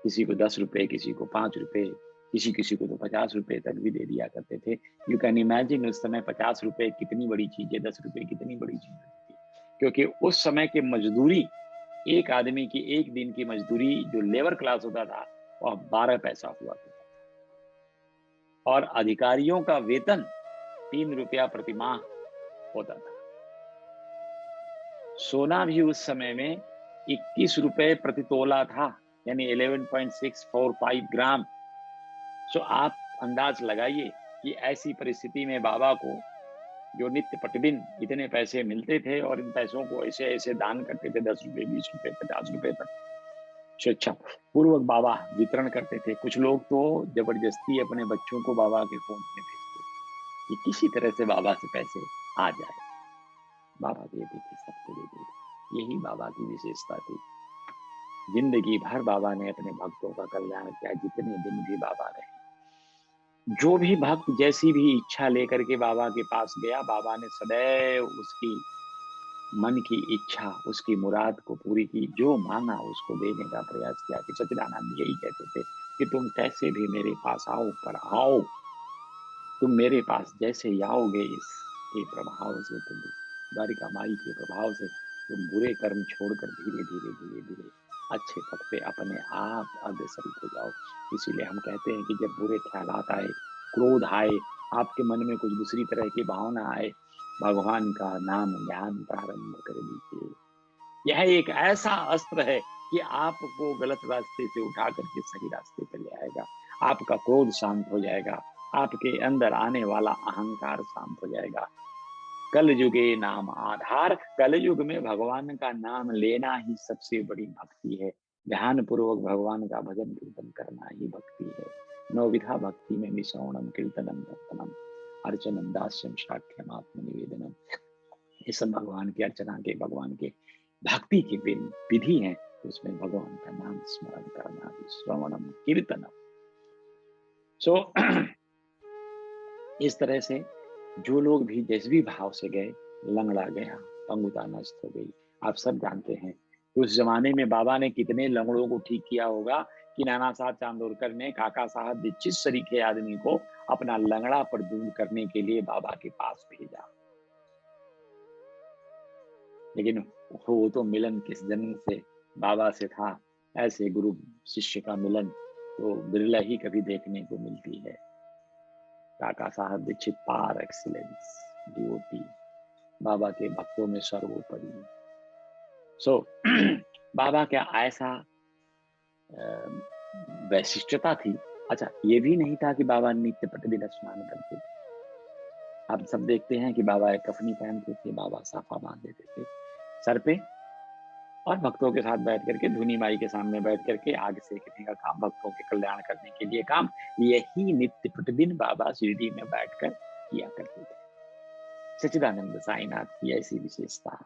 किसी को 10 रुपए, किसी को 5 रुपए, किसी किसी को तो 50 रुपए तक भी दे दिया करते थे। यू कैन इमेजिन उस समय 50 रुपए कितनी बड़ी चीज है, 10 रुपए कितनी बड़ी चीज होती थी। क्योंकि उस समय की मजदूरी, एक आदमी की एक दिन की मजदूरी जो लेबर क्लास होता था वह 12 पैसा हुआ करता था, और अधिकारियों का वेतन 3 रुपया प्रतिमाह होता था। सोना भी उस समय में 21 रुपए प्रति तोला था, यानी 11.645 ग्राम। सो आप अंदाज लगाइए कि ऐसी परिस्थिति में बाबा को जो नित्य प्रतिदिन इतने पैसे मिलते थे और इन पैसों को ऐसे ऐसे दान करते थे, 10 रुपए, 20 रुपए, 50 रुपए तक स्वेच्छा पूर्वक बाबा वितरण करते थे। कुछ लोग तो जबरदस्ती अपने बच्चों को बाबा के फोन में भेजते कि किसी तरह से बाबा से पैसे आ जाए। बाबा देते थे, सबको देते थे। यही बाबा की विशेषता थी। जिंदगी भर बाबा ने अपने भक्तों का कल्याण किया, जितने दिन भी बाबा रहे। जो भी भक्त जैसी भी इच्छा लेकर के बाबा के पास गया, बाबा ने सदैव उसकी मन की इच्छा, उसकी मुराद को पूरी की। जो मांगा उसको देने का प्रयास किया। कि सच्चिदानंद यही कहते थे कि तुम कैसे भी मेरे पास आओ, पर आओ, तुम मेरे पास जैसे ही आओगे इसके प्रभाव से, तुम द्वारिका माई के प्रभाव से तुम बुरे कर्म छोड़कर धीरे धीरे धीरे धीरे अच्छे पथ पे अपने आप अग्रसर हो जाओ। इसीलिए हम कहते हैं कि जब बुरे ख्यालात आए, क्रोध आए, आपके मन में कुछ दूसरी तरह की भावना आए, भगवान का नाम ज्ञान प्रारंभ कर दीजिए। यह एक ऐसा अस्त्र है कि आपको गलत रास्ते से उठा करके सही रास्ते पर ले आएगा। आपका क्रोध शांत हो जाएगा, आपके अंदर आने वाला अहंकार शांत हो जाएगा। कल युगे नाम आधार, कल युग में भगवान का नाम लेना ही सबसे बड़ी भक्ति है। ध्यान पूर्वक भगवान का भजन कीर्तन करना ही भक्ति है। नौविधा भक्ति में विश्रवणम कीर्तनम दर्पणम अर्चनम दास्यम शाक्यम आत्म निवेदनम। ये सब भगवान की अर्चना के, भगवान के भक्ति की विधि है। उसमें भगवान का नाम स्मरण करना, श्रवणम कीर्तनम। सो इस तरह से जो लोग भी जिस भी भाव से गए, लंगड़ा गया, पंगुता नष्ट हो गई। आप सब जानते हैं उस जमाने में बाबा ने कितने लंगड़ों को ठीक किया होगा कि नाना साहब चांदोरकर ने काका साहब दीक्षित सरीखे आदमी को अपना लंगड़ा पर दूर करने के लिए बाबा के पास भेजा। लेकिन वो तो मिलन किस जन्म से बाबा से था, ऐसे गुरु शिष्य का मिलन तो बिरला ही कभी देखने को मिलती है। काका साहब दीक्षित पार एक्सीलेंस, डिवोटी, बाबा के भक्तों में सर्वोपरि। सो बाबा क्या ऐसा वैशिष्टता थी। अच्छा, ये भी नहीं था कि बाबा नित्य प्रतिदिन स्नान करते थे। आप सब देखते हैं कि बाबा एक कफनी पहनते थे, बाबा साफा बांध देते थे सर पे, और भक्तों के साथ बैठ करके धुनी माई के सामने बैठ करके आग सेकने का काम, भक्तों के कल्याण करने के लिए काम, यही नित्य प्रतिदिन बाबा शिरडी में बैठकर किया करते थे। सच्चिदानंद साईनाथ की ऐसी विशेषता।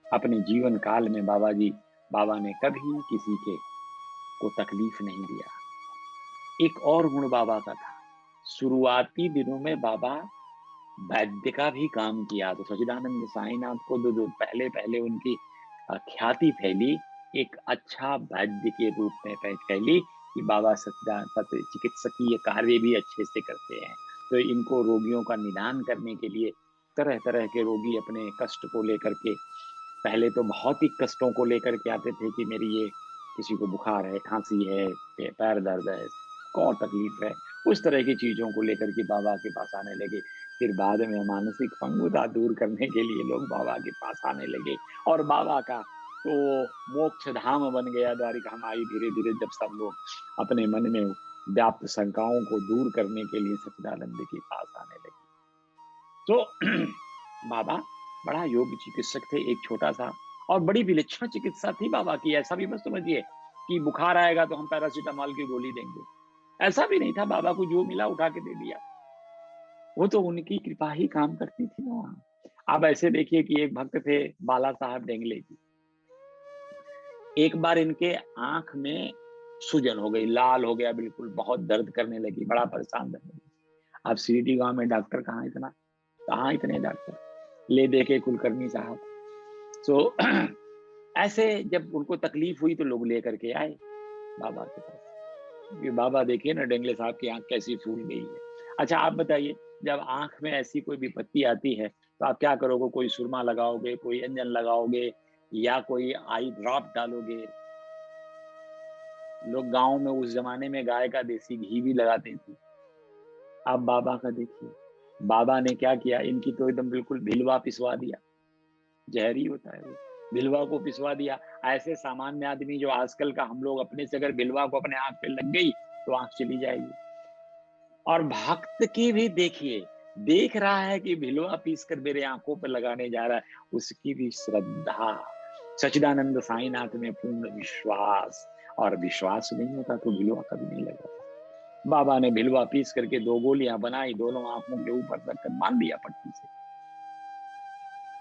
अपने जीवन काल में बाबा ने कभी किसी के को तकलीफ नहीं दिया। एक और गुण बाबा का था, शुरुआती दिनों में बाबा वैद्य का भी काम किया। तो सच्चिदानंद साईनाथ को जो पहले पहले उनकी ख्याति फैली, एक अच्छा वैद्य के रूप में फैली कि बाबा सच्चिदानंद चिकित्सकीय कार्य भी अच्छे से करते हैं। तो इनको रोगियों का निदान करने के लिए तरह तरह के रोगी अपने कष्ट को लेकर के, पहले तो भौतिक कष्टों को लेकर के आते थे कि मेरी ये किसी को बुखार है, खांसी है, पैर दर्द है, कौन तकलीफ है, उस तरह की चीजों को लेकर के बाबा के पास आने लगे। फिर बाद में मानसिक पंगुता दूर करने के लिए लोग बाबा के पास आने लगे, और बाबा का तो मोक्ष धाम बन गया द्वारिका माई। धीरे धीरे जब सब लोग अपने मन में व्याप्त शंकाओं को दूर करने के लिए सच्चिदानंद के पास आने लगे, तो बाबा बड़ा योग्य चिकित्सक थे। एक छोटा सा और बड़ी विलक्षण चिकित्सा थी बाबा की। ऐसा भी मत समझिए कि बुखार आएगा तो हम पैरासीटामोल की गोली देंगे, ऐसा भी नहीं था। बाबा को जो मिला उठा के दे दिया। वो तो उनकी कृपा ही काम करती थी ना। आप ऐसे देखिए कि एक भक्त थे बाला साहब डेंगले जी। एक बार इनके आंख में सूजन हो गई, लाल हो गया बिल्कुल, बहुत दर्द करने लगी, बड़ा परेशान रहने लगी। अब सीटी गांव में डॉक्टर कहाँ इतने डॉक्टर, ले दे के कुलकर्णी साहब। सो ऐसे जब उनको तकलीफ हुई तो लोग लेकर के आए बाबा के पास। कि बाबा देखिए ना डेंगले साहब की आँख कैसी फूल गई है। अच्छा आप बताइए, जब आँख में ऐसी कोई विपत्ति आती है, तो आप क्या करोगे? कोई सुरमा लगाओगे, कोई अंजन लगाओगे या कोई आई ड्रॉप डालोगे? लोग गाँव में उस ज़माने में गाय का देसी घी भी लगाते थे। आप बाबा का देखिए, बाबा ने क्या किया, इनकी तो एकदम बिल्कुल भिलवा पिसवा दिया, ज़हर ही होता है वो। भिलवा को पिसवा दिया। ऐसे सामान्य आदमी जो आजकल का हम लोग अपने से अगर भिलवा को अपने आँख पे लग गई, तो आँख चली जाएगी। और भक्त की भी देखिए, देख रहा है कि भिलवा पीस कर मेरे आँखों पे लगाने जा रहा है, उसकी भी श्रद्धा। सच्चिदानंद साईनाथ में पूर्ण विश्वास, और विश्वास नहीं होता तो भिलवा कभी नहीं लगाता। बाबा ने भिलवा पीस करके 2 गोलियां बनाई, दोनों आँखों के ऊपर रखकर बांध दिया पट्टी से।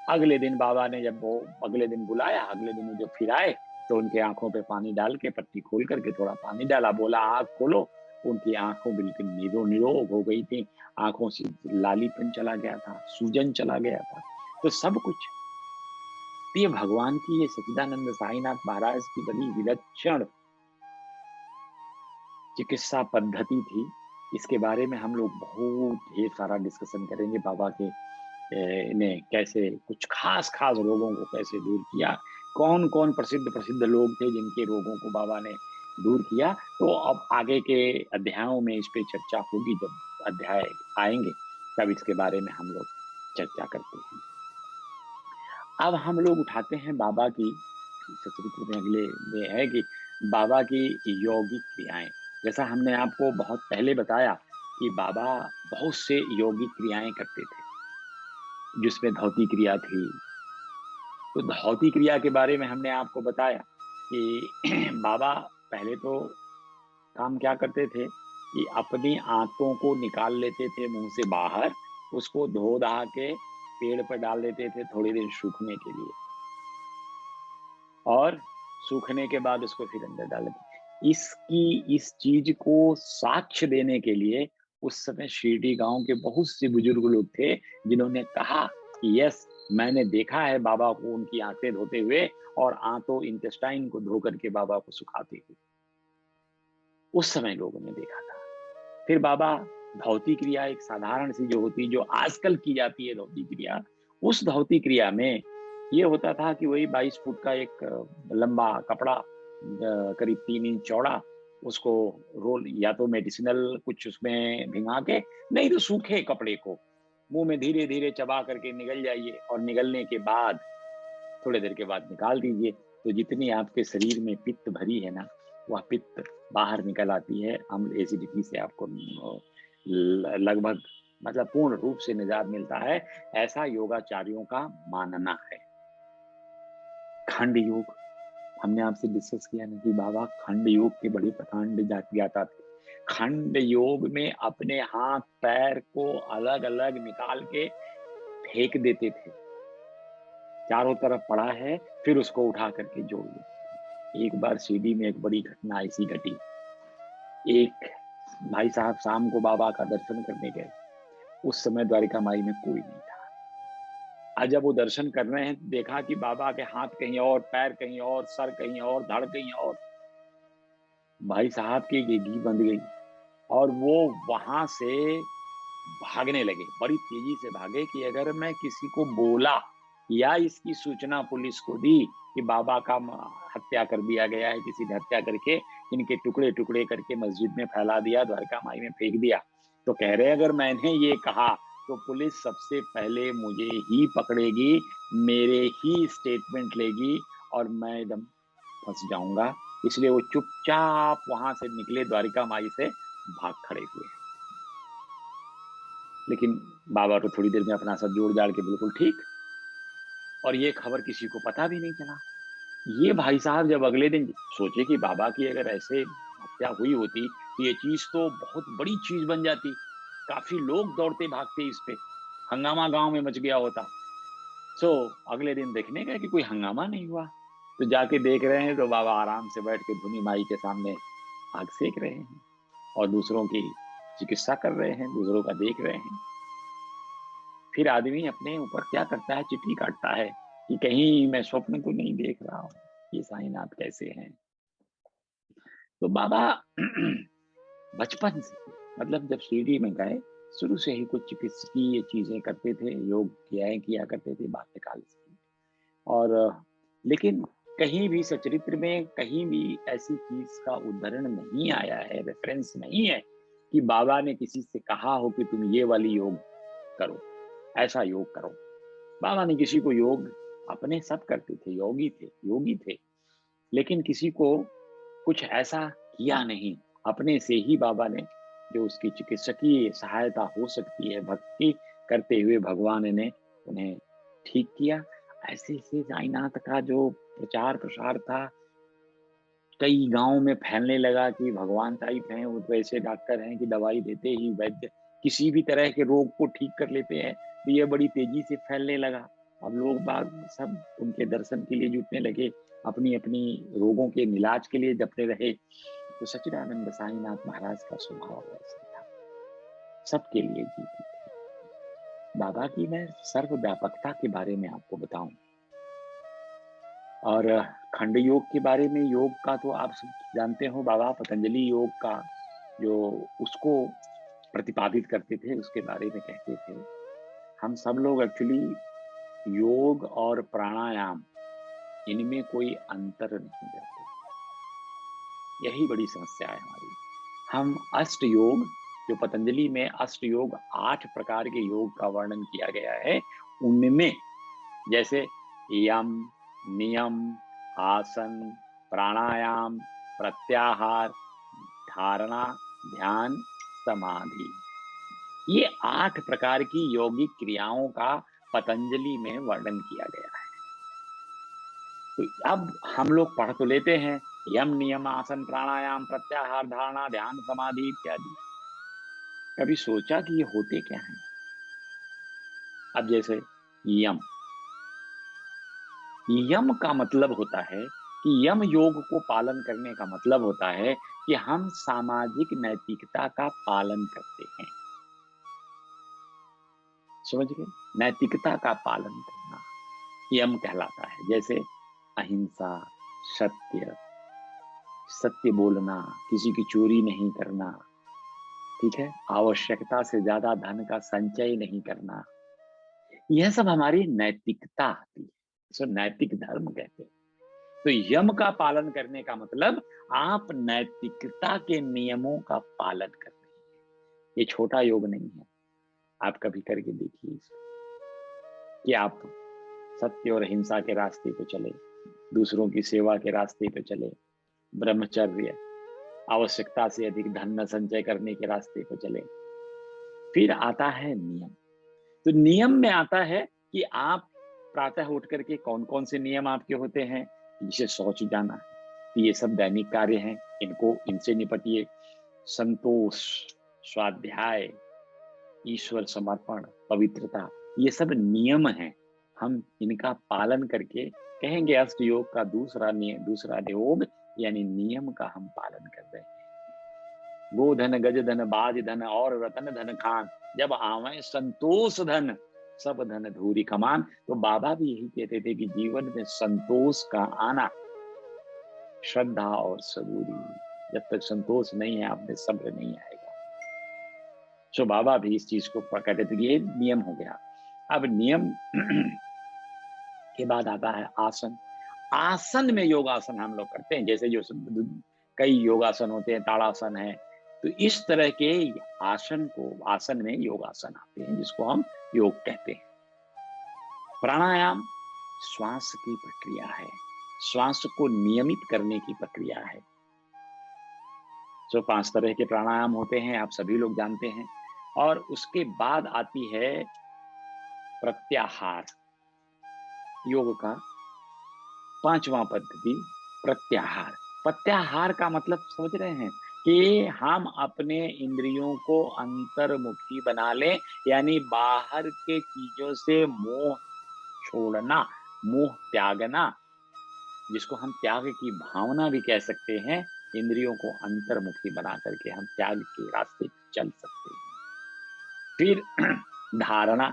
अगले दिन बाबा ने जब वो अगले दिन बुलाया, अगले दिन वो जब फिर आए, तो उनकी आँखों पे पानी डाल के पट्टी खोल करके थोड़ा पानी डाला, बोला आँख खोलो। उनकी आँखों बिल्कुल निरोग हो गई थी, आँखों से लालीपन चला गया था, सूजन चला गया था, तो सब कुछ। तो ये भगवान की ये सच्चिदानंद साईनाथ महाराज की बड़ी विलक्षण चिकित्सा पद्धति थी। इसके बारे में हम लोग बहुत ढेर सारा डिस्कशन करेंगे, बाबा के ने कैसे कुछ खास-खास रोगों को कैसे दूर किया, कौन-कौन प्रसिद्ध-प्रसिद्ध लोग थे जिनके रोगों को बाबा ने दूर किया। तो अब आगे के अध्यायों में इस पे चर्चा होगी, जब अध्याय आएँगे, तब इसके बारे में हम लोग चर्चा करते हैं। अब हम लोग उठाते हैं बाबा की सचरित्र में अगले में है कि बाबा की यौगिक क्रियाएँ। जैसा हमने आपको बहुत पहले बताया कि बाबा बहुत से यौगिक क्रियाएँ करते थे, जिसमें धौती क्रिया थी। तो धौती क्रिया के बारे में हमने आपको बताया कि बाबा पहले तो काम क्या करते थे कि अपनी आंतों को निकाल लेते थे मुँह से बाहर, उसको धो-धा के पेड़ पर डाल देते थे थोड़ी देर सूखने के लिए, और सूखने के बाद उसको फिर अंदर डाल देते। इस चीज़ को साक्ष्य देने के लिए उस समय शिरडी गाँव के बहुत से बुजुर्ग लोग थे, जिन्होंने कहा कि यस, मैंने देखा है बाबा को उनकी आँतें धोते हुए और आंतों इंटेस्टाइन को धो करके बाबा को सुखाते हुए। उस समय लोगों ने देखा था। फिर बाबा धौती क्रिया एक साधारण सी जो होती है, जो आजकल की जाती है धौती क्रिया, उस धौती क्रिया में ये होता था कि वही 22 फुट का एक लंबा कपड़ा, करीब 3 इंच चौड़ा, उसको रोल या तो मेडिसिनल कुछ उसमें भिंगा के, नहीं तो सूखे कपड़े को मुंह में धीरे धीरे चबा करके निगल जाइए, और निगलने के बाद थोड़ी देर के बाद निकाल दीजिए। तो जितनी आपके शरीर में पित्त भरी है ना, वह पित्त बाहर निकल आती है। अम्ल एसिडिटी से आपको लगभग मतलब पूर्ण रूप से निजात मिलता है, ऐसा योगाचार्यों का मानना है। खंड योग, हमने आपसे डिस्कस किया ना कि बाबा खंड योग के बड़े प्रकांड ज्ञाता थे। खंड योग में अपने हाथ पैर को अलग अलग निकाल के फेंक देते थे, चारों तरफ पड़ा है, फिर उसको उठा करके जोड़ देते। एक बार शिरडी में एक बड़ी घटना ऐसी घटी। एक भाई साहब शाम को बाबा का दर्शन करने गए। उस समय द्वारिका माई में कोई नहीं था। आज जब वो दर्शन कर रहे हैं, देखा कि बाबा के हाथ कहीं और, पैर कहीं और, सर कहीं और, धड़ कहीं और। भाई साहब की गिगी बंध गई और वो वहां से भागने लगे, बड़ी तेजी से भागे कि अगर मैं किसी को बोला या इसकी सूचना पुलिस को दी कि बाबा का हत्या कर दिया गया है, किसी ने हत्या करके इनके टुकड़े टुकड़े करके मस्जिद में फैला दिया, द्वारका माई में फेंक दिया, तो कह रहे अगर मैंने ये कहा तो पुलिस सबसे पहले मुझे ही पकड़ेगी, मेरे ही स्टेटमेंट लेगी और मैं एकदम फंस जाऊंगा। इसलिए वो चुपचाप वहां से निकले, द्वारिका माई से भाग खड़े हुए। लेकिन बाबा तो थोड़ी देर में अपना सब जोड़ जाड़ के बिल्कुल ठीक, और ये खबर किसी को पता भी नहीं चला। ये भाई साहब जब अगले दिन सोचे कि बाबा की अगर ऐसे हत्या हुई होती तो ये चीज तो बहुत बड़ी चीज बन जाती, काफी लोग दौड़ते भागते इस पे, हंगामा गांव में मच गया होता। सो अगले दिन देखने गए कि कोई हंगामा नहीं हुआ, तो जाके देख रहे हैं तो बाबा आराम से बैठ के धुनी माई के सामने आग सेक रहे हैं और दूसरों की चिकित्सा कर रहे हैं, दूसरों का देख रहे हैं। फिर आदमी अपने ऊपर क्या करता है, चिट्ठी काटता है कि कहीं मैं स्वप्न तो नहीं देख रहा हूँ, ये साईनाथ कैसे हैं। तो बाबा बचपन से, मतलब जब शिरडी में गए, शुरू से ही कुछ चिकित्सकीय चीजें करते थे, योग क्रियाएं किया करते थे बाल्यकाल से। और लेकिन कहीं भी सचरित्र में कहीं भी ऐसी चीज का उदाहरण नहीं आया है, रेफरेंस नहीं है कि बाबा ने किसी से कहा हो कि तुम ये वाली योग करो, ऐसा योग करो। बाबा ने किसी को योग, अपने सब करते थे, योगी थे, लेकिन किसी को कुछ ऐसा किया नहीं। अपने से ही बाबा ने, जो उसकी चिकित्सकीय सहायता हो सकती है भक्ति करते हुए, भगवान ने उन्हें ठीक किया। ऐसे ऐसे साईनाथ का जो प्रचार प्रसार था, कई गांव में फैलने लगा कि भगवान टाइप हैं, वो तो ऐसे डॉक्टर हैं कि दवाई देते ही वैद्य किसी भी तरह के रोग को ठीक कर लेते हैं। तो ये बड़ी तेजी से फैलने लगा। अब लोग बाग सब उनके दर्शन के लिए जुटने लगे, अपनी अपनी रोगों के इलाज के लिए जपते रहे। तो सच्चिदानंद साईनाथ महाराज का स्वभाव ऐसा था, सबके लिए जीते थे। बाबा की मैं सर्वव्यापकता के बारे में आपको बताऊं, और खंड योग के बारे में, योग का तो आप सब जानते हो, बाबा पतंजलि योग का जो उसको प्रतिपादित करते थे, उसके बारे में कहते थे। हम सब लोग एक्चुअली योग और प्राणायाम, इनमें कोई अंतर नहीं करते। यही बड़ी समस्या है हमारी। हम अष्ट योग, जो पतंजलि में अष्ट योग 8 प्रकार के योग का वर्णन किया गया है, उनमें जैसे यम, नियम, आसन, प्राणायाम, प्रत्याहार, धारणा, ध्यान, समाधि, ये 8 प्रकार की यौगिक क्रियाओं का पतंजलि में वर्णन किया गया है। तो अब हम लोग पढ़ तो लेते हैं यम, नियम, आसन, प्राणायाम, प्रत्याहार, धारणा, ध्यान, समाधि इत्यादि। कभी सोचा कि ये होते क्या हैं? अब जैसे यम, यम का मतलब होता है कि यम योग को पालन करने का मतलब होता है कि हम सामाजिक नैतिकता का पालन करते हैं। समझ गए? नैतिकता का पालन करना यम कहलाता है। जैसे अहिंसा, सत्य, सत्य बोलना, किसी की चोरी नहीं करना, ठीक है, आवश्यकता से ज्यादा धन का संचय नहीं करना, यह सब हमारी नैतिकता आती है, इसको नैतिक धर्म कहते हैं। तो यम का पालन करने का मतलब आप नैतिकता के नियमों का पालन कर रहे हैं। ये छोटा योग नहीं है, आप कभी करके देखिए इसको, कि आप सत्य और हिंसा के रास्ते पे चले, दूसरों की सेवा के रास्ते पे चले, ब्रह्मचर्य, आवश्यकता से अधिक धन न संचय करने के रास्ते पे चले। फिर आता है नियम। तो नियम में आता है कि आप प्रातः उठ करके कौन कौन से नियम आपके होते हैं, जिसे शौच जाना, ये सब दैनिक कार्य हैं, इनको, इनसे निपटिए। संतोष, स्वाध्याय, ईश्वर समर्पण, पवित्रता, ये सब नियम हैं। हम इनका पालन करके कहेंगे अष्ट योग का दूसरा योग, यानी नियम का हम पालन कर रहे हैं। गोधन, गज धन, बाज धन और रतन धन खान, जब आवे संतोष धन, सब धन धूरी कमान। तो बाबा भी यही कहते थे कि जीवन में संतोष का आना, श्रद्धा और सबूरी, जब तक संतोष नहीं है आप में सब्र नहीं आएगा। सो बाबा भी इस चीज को कहते थे कि ये नियम हो गया। अब नियम के बाद आता है आसन। आसन में योगासन हम लोग करते हैं, जैसे जो कई योगासन होते हैं, ताड़ासन है, तो इस तरह के आसन में योगासन आते हैं, जिसको हम योग कहते हैं। प्राणायाम श्वास की प्रक्रिया है, श्वास को नियमित करने की प्रक्रिया है। जो 5 तरह के प्राणायाम होते हैं, आप सभी लोग जानते हैं। और उसके बाद आती है प्रत्याहार, योग का 5वां पद्धति प्रत्याहार। प्रत्याहार का मतलब समझ रहे हैं कि हम अपने इंद्रियों को अंतर्मुखी बना लें, यानी बाहर के चीजों से मोह छोड़ना, मोह त्यागना, जिसको हम त्याग की भावना भी कह सकते हैं। इंद्रियों को अंतर्मुखी बना करके हम त्याग के रास्ते पर चल सकते हैं। फिर धारणा,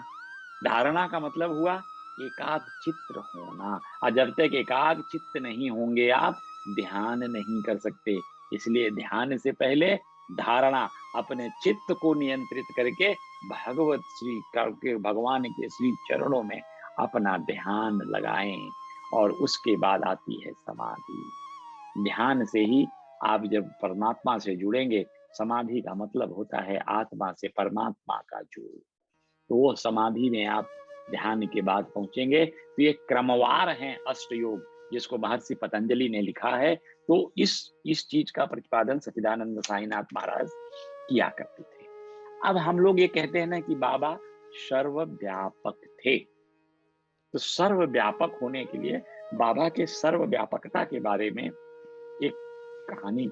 धारणा का मतलब हुआ एकाग्र चित्त होना। और जब तक एकाग्र चित्त नहीं होंगे आप ध्यान नहीं कर सकते। इसलिए ध्यान से पहले धारणा, अपने चित्त को नियंत्रित करके भगवान के श्री चरणों में अपना ध्यान लगाएं। और उसके बाद आती है समाधि। ध्यान से ही आप जब परमात्मा से जुड़ेंगे, समाधि का मतलब होता है आत्मा से परमात्मा का जुड़। तो वो समाधि में आप ध्यान के बाद पहुंचेंगे। तो ये क्रमवार हैं अष्ट योग, जिसको महर्षि पतंजलि ने लिखा है। तो इस चीज का प्रतिपादन सच्चिदानंद साईनाथ महाराज किया करते थे। अब हम लोग ये कहते हैं ना कि बाबा सर्वव्यापक थे। तो सर्वव्यापक होने के लिए बाबा के सर्वव्यापकता के बारे में एक कहानी,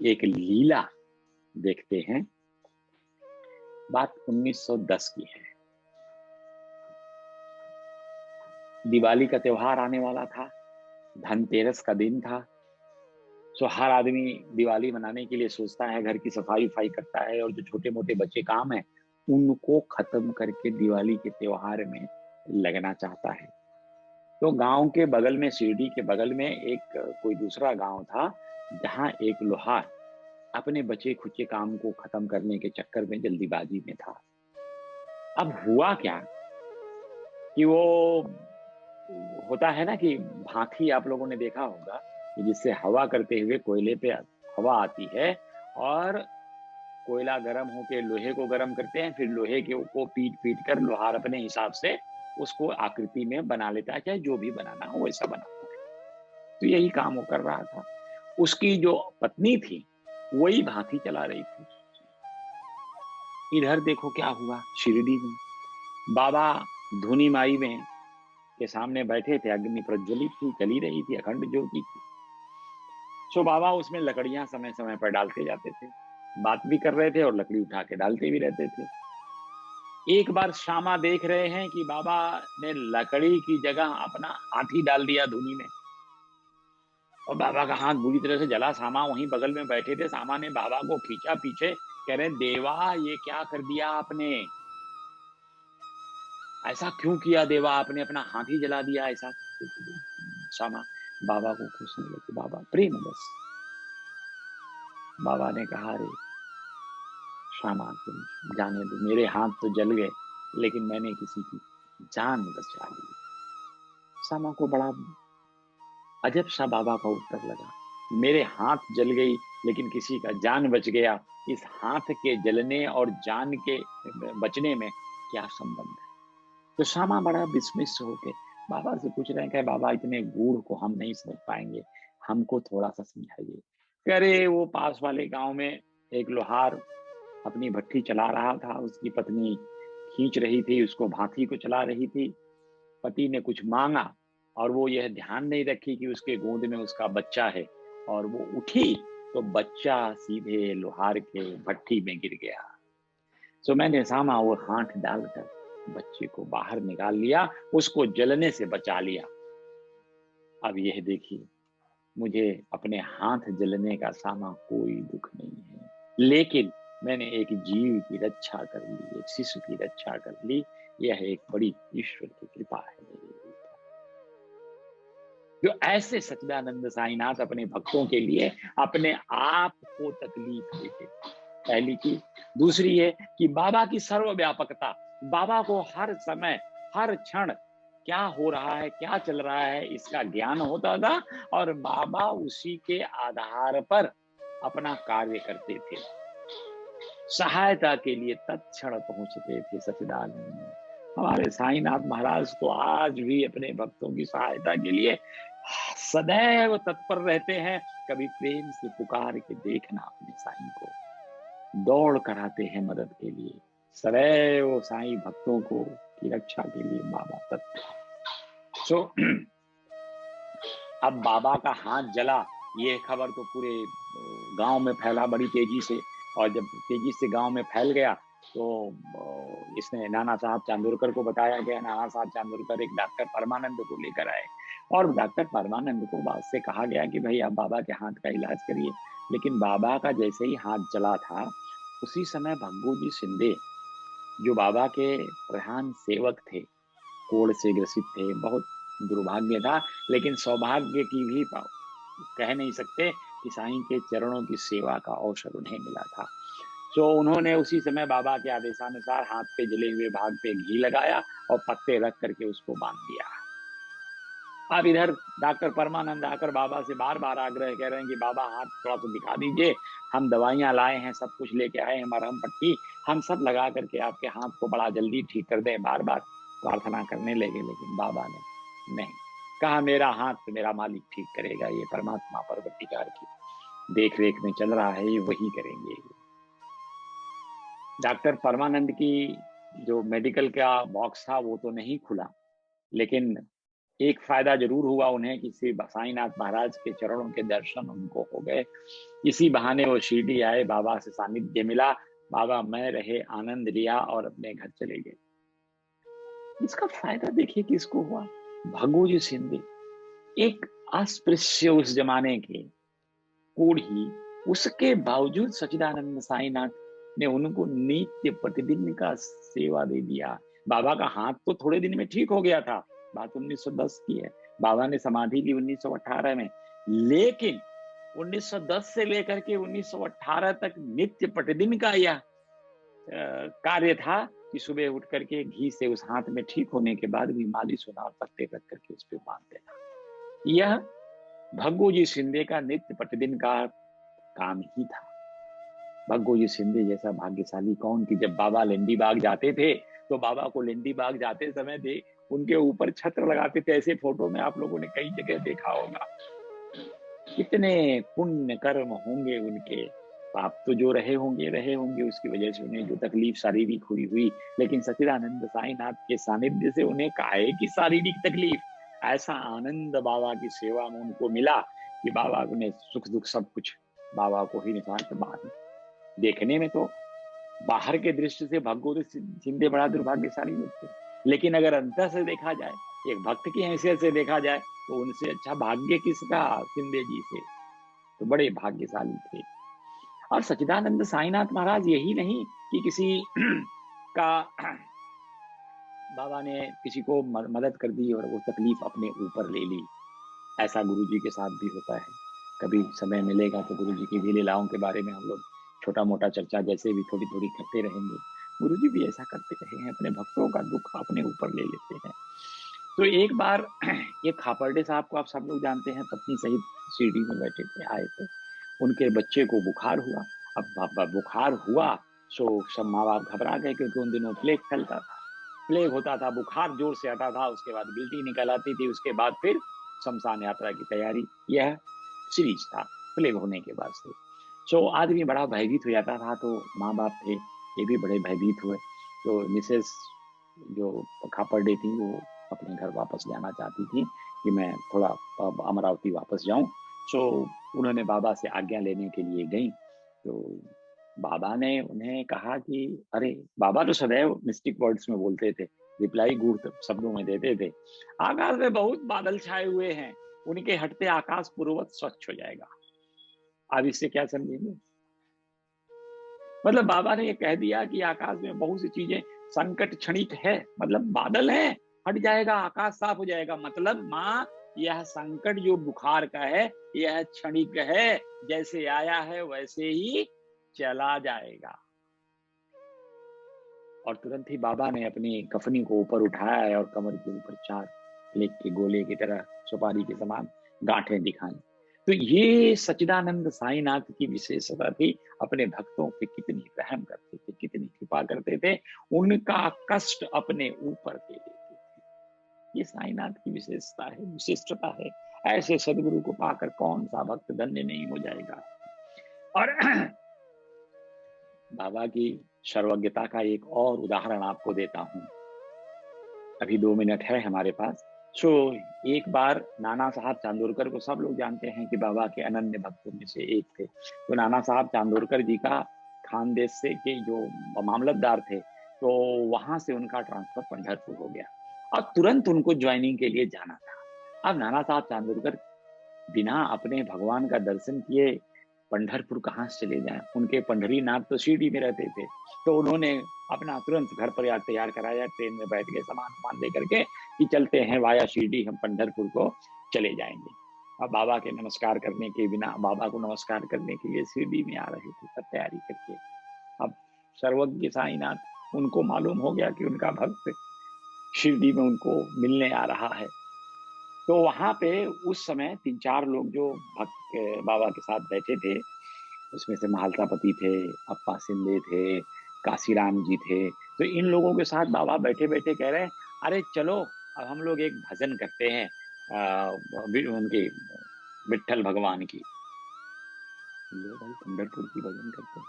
एक लीला देखते हैं। बात 1910 की है। दिवाली का त्योहार आने वाला था, धनतेरस का दिन था। सो हर आदमी दिवाली मनाने के लिए सोचता है, घर की सफाई उफाई करता है, और जो छोटे मोटे बच्चे काम है उनको खत्म करके दिवाली के त्योहार में लगना चाहता है। तो गांव के बगल में, शिरडी के बगल में एक कोई दूसरा गांव था, जहां एक लोहार अपने बचे खुचे काम को खत्म करने के चक्कर में जल्दीबाजी में था। अब हुआ क्या कि वो होता है ना कि भांति आप लोगों ने देखा होगा कि जिससे हवा करते हुए कोयले पे हवा आती है, और कोयला गर्म होके लोहे को गर्म करते हैं, फिर लोहे के को पीट पीट कर लोहार अपने हिसाब से उसको आकृति में बना लेता है, चाहे जो भी बनाना हो वैसा बनाता है। तो यही काम वो कर रहा था। उसकी जो पत्नी थी वही भांति चला रही थी। इधर देखो क्या हुआ, शिरडी में बाबा धुनी माई में के सामने बैठे थे, अग्नि प्रज्वलित थी, चली रही थी, अखंड ज्योति थी। सो बाबा उसमें लकड़ियां समय समय पर डालते जाते थे, बात भी कर रहे थे और लकड़ी उठा के डालते भी रहते थे। एक बार श्यामा देख रहे हैं कि बाबा ने लकड़ी की जगह अपना हाथ ही डाल दिया धुनी में, और बाबा का हाथ बुरी तरह से जला। श्यामा वहीं बगल में बैठे थे। श्यामा ने बाबा को खींचा पीछे, कह रहे देवा ये क्या कर दिया आपने, ऐसा क्यों किया देवा, आपने अपना हाथ ही जला दिया ऐसा। श्यामा बाबा को पूछने लगे, बाबा प्रेम बस। बाबा ने कहा, अरे श्यामा तुम जाने दो, मेरे हाथ तो जल गए लेकिन मैंने किसी की जान बचा ली। श्यामा को बड़ा अजब सा बाबा का उत्तर लगा, मेरे हाथ जल गई लेकिन किसी का जान बच गया, इस हाथ के जलने और जान के बचने में क्या संबंध है। तो श्यामा बड़ा विस्मित होके बाबा से पूछ रहे हैं कि बाबा इतने गूढ़ को हम नहीं समझ पाएंगे, हमको थोड़ा सा समझाइए। कह रहे वो पास वाले गांव में एक लोहार अपनी भट्ठी चला रहा था, उसकी पत्नी खींच रही थी, उसको भांति को चला रही थी। पति ने कुछ मांगा और वो यह ध्यान नहीं रखी कि उसके गोद में उसका बच्चा है, और वो उठी तो बच्चा सीधे लोहार के भट्ठी में गिर गया। सो मैंने सामा वो हाथ डालकर बच्चे को बाहर निकाल लिया, उसको जलने से बचा लिया। अब यह देखिए, मुझे अपने हाथ जलने का सामा कोई दुख नहीं है, लेकिन मैंने एक जीव की रक्षा कर ली, एक शिशु की रक्षा कर ली। यह एक बड़ी ईश्वर की कृपा है मेरे ऊपर। जो ऐसे सच्चिदानंद साईनाथ अपने भक्तों के लिए अपने आप को तकलीफ देते। पहली चीज। दूसरी है कि बाबा की सर्वव्यापकता, बाबा को हर समय हर क्षण क्या हो रहा है, क्या चल रहा है, इसका ज्ञान होता था, और बाबा उसी के आधार पर अपना कार्य करते थे। सहायता के लिए तत्क्षण पहुंचते थे सच्चिदानंद। हमारे साईनाथ महाराज तो आज भी अपने भक्तों की सहायता के लिए सदैव तत्पर रहते हैं। कभी प्रेम से पुकार के देखना अपने साईं को, दौड़ कर आते हैं मदद के लिए। सदैव साईं भक्तों को की रक्षा के लिए बाबा तत्पर। सो अब बाबा का हाथ जला, ये खबर तो पूरे गांव में फैला बड़ी तेजी से, और जब तेजी से गांव में फैल गया तो इसने नाना साहब चांदोरकर को बताया गया। नाना साहब चांदोरकर एक डॉक्टर परमानंद को लेकर आए, और डॉक्टर परमानंद को बाद से कहा गया कि भाई आप बाबा के हाथ का इलाज करिए। लेकिन बाबा का जैसे ही हाथ जला था, उसी समय भग्गू जी शिंदे, जो बाबा के प्रधान सेवक थे, कोढ़ से ग्रसित थे। बहुत दुर्भाग्य था, लेकिन सौभाग्य की भी कह नहीं सकते कि साईं के चरणों की सेवा का अवसर उन्हें मिला था। तो उन्होंने उसी समय बाबा के आदेशानुसार हाथ पे जले हुए भाग पे घी लगाया और पत्ते रख करके उसको बांध दिया। अब इधर डॉक्टर परमानंद आकर बाबा से बार-बार आग्रह कर रहे हैं कि बाबा हाथ थोड़ा-सा दिखा दीजिए, हम दवाइयाँ लाए हैं, सब कुछ लेके आए हैं, मरहम पट्टी, हम सब लगा करके आपके हाथ को बड़ा जल्दी ठीक कर दें। बार-बार प्रार्थना करने लगे, लेकिन बाबा ने नहीं, कहा मेरा हाथ मेरा मालिक ठीक करेगा, ये परमात्मा परवरदिगार की देख-रेख में चल रहा है, ये वही करेंगे। डॉक्टर परमानंद की जो मेडिकल का बॉक्स था वो तो नहीं खुला, लेकिन एक फ़ायदा ज़रूर हुआ उन्हें कि श्री साईनाथ महाराज के चरणों के दर्शन उनको हो गए। इसी बहाने वो शिरडी आए, बाबा से सानिध्य मिला, बाबा मैं रहे, आनंद लिया और अपने घर चले गए। इसका फ़ायदा देखिए किसको हुआ? भग्गूजी शिंदे, एक अस्पृश्य उस ज़माने के कोढ़ी, उसके बावजूद सच्चिदानंद साईनाथ ने उनको नित्य प्रतिदिन का सेवा दे दिया। बाबा का हाथ तो थोड़े दिन में ठीक हो गया था, बात 1910 की है। बाबा ने समाधि ली 1918 में, लेकिन 1910 से लेकर के 1918 तक नित्य प्रतिदिन का यह कार्य था कि सुबह उठ करके घी से उस हाथ में ठीक होने के बाद भी मालिश होना और पत्ते रख करके उस पे बांध देना। यह भग्गूजी शिंदे का नित्य प्रतिदिन का काम ही था। भग्गूजी शिंदे जैसा भाग्यशाली कौन कि जब बाबा लेंडी बाग जाते थे, तो बाबा को लेंडी बाग जाते समय दे उनके ऊपर छत्र लगाते थे। ऐसे फोटो में आप लोगों ने कई जगह देखा होगा। कितने पुण्य कर्म होंगे उनके, पाप तो जो रहे होंगे उसकी वजह से उन्हें जो तकलीफ शारीरिक हुई हुई, लेकिन सच्चिदानंद साईनाथ के सानिध्य से उन्हें काहे की शारीरिक तकलीफ, ऐसा आनंद बाबा की सेवा में उनको मिला कि बाबा ने सुख दुख सब कुछ बाबा को ही निस्वार्थ मान। देखने में तो बाहर के दृष्टि से भग्गूजी शिंदे बड़ा दुर्भाग्यशाली लोग थे, लेकिन अगर अंतर से देखा जाए, एक भक्त की हैसियत से देखा जाए, तो उनसे अच्छा भाग्य किसका, शिंदे जी से। तो बड़े भाग्यशाली थे। और सच्चिदानंद साईनाथ महाराज यही नहीं कि किसी का बाबा ने किसी को मदद कर दी और वो तकलीफ अपने ऊपर ले ली। ऐसा गुरुजी के साथ भी होता है। कभी समय मिलेगा तो गुरुजी की भी लीलाओं के बारे में हम लोग छोटा-मोटा चर्चा जैसे भी थोड़ी-थोड़ी करते रहेंगे। गुरुजी भी ऐसा करते रहे हैं, अपने भक्तों का दुःख अपने ऊपर ले लेते हैं। तो एक बार ये खापर्डे साहब को आप सब लोग जानते हैं, पत्नी सहित शिरडी में बैठे थे, आए थे। उनके बच्चे को बुखार हुआ। अब बुखार हुआ, सो सब माँ-बाप घबरा गए क्योंकि उन दिनों प्लेग फैलता था। प्लेग होता था, बुखार जोर से आता था, उसके बाद गिल्टी निकल आती थी, उसके बाद फिर शमशान यात्रा की तैयारी। यह सीरीज था प्लेग होने के बाद से। सो आदमी बड़ा भयभीत हो जाता था, तो माँ-बाप थे, ये भी बड़े भयभीत हुए। तो मिसेस जो खापर्डे थी, वो अपने घर वापस जाना चाहती थी कि मैं थोड़ा अमरावती वापस जाऊँ। सो उन्होंने बाबा से आज्ञा लेने के लिए गईं। तो बाबा ने उन्हें कहा कि अरे! बाबा तो सदैव मिस्टिक वर्ड्स में बोलते थे, रिप्लाई गूढ़ शब्दों में देते थे। आकाश में बहुत बादल छाए हुए हैं, उनके हटते आकाश पूर्ववत स्वच्छ हो जाएगा। आप इससे क्या समझेंगे? मतलब बाबा ने ये कह दिया कि आकाश में बहुत सी चीजें संकट क्षणिक है, मतलब बादल है, हट जाएगा, आकाश साफ हो जाएगा। मतलब माँ, यह संकट जो बुखार का है, यह क्षणिक है, जैसे आया है वैसे ही चला जाएगा। और तुरंत ही बाबा ने अपनी कफनी को ऊपर उठाया और कमर के ऊपर 4 प्लेग के गोले की तरह सुपारी के समान गांठें दिखाई। तो ये सच्चिदानंद साईनाथ की विशेषता थी, अपने भक्तों पे कितनी रहम करते थे, कितनी कृपा करते थे, उनका कष्ट अपने ऊपर ले लेते थे। ये साईनाथ की विशेषता है, विशिष्टता है। ऐसे सदगुरु को पाकर कौन सा भक्त धन्य नहीं हो जाएगा। और बाबा की सर्वज्ञता का एक और उदाहरण आपको देता हूँ। अभी 2 मिनट है हमारे पास। सो एक बार नाना साहब चांदोरकर को सब लोग जानते हैं कि बाबा के अनन्य भक्तों में से एक थे। तो नाना साहब चांदोरकर जी का खानदेश से के जो मामलतदार थे, तो वहाँ से उनका ट्रांसफर पंढरपुर हो गया और तुरंत उनको ज्वाइनिंग के लिए जाना था। अब नाना साहब चांदोरकर बिना अपने भगवान का दर्शन किए पंढरपुर कहाँ से चले जाएं? उनके पंढरीनाथ तो शिरडी में रहते थे। तो उन्होंने अपना तुरंत घर पर यार तैयार कराया, ट्रेन में बैठ गए सामान वामान लेकर के कि चलते हैं वाया शिरडी, हम पंढरपुर को चले जाएंगे। अब बाबा के नमस्कार करने के बिना, बाबा को नमस्कार करने के लिए शिरडी में आ रहे थे सब तैयारी करके। अब सर्वज्ञ साईनाथ, उनको मालूम हो गया कि उनका भक्त शिरडी में उनको मिलने आ रहा है। तो वहां पे उस समय 3-4 लोग जो भक्त बाबा के साथ बैठे थे, उसमें से महालसापति थे, अप्पा शिंदे थे, काशीराम जी थे। तो इन लोगों के साथ बाबा बैठे-बैठे कह रहे हैं, "अरे चलो, अब हम लोग एक भजन करते हैं उनके विट्ठल भगवान की।" लो भाई, पंढरपुर की भजन करते हैं।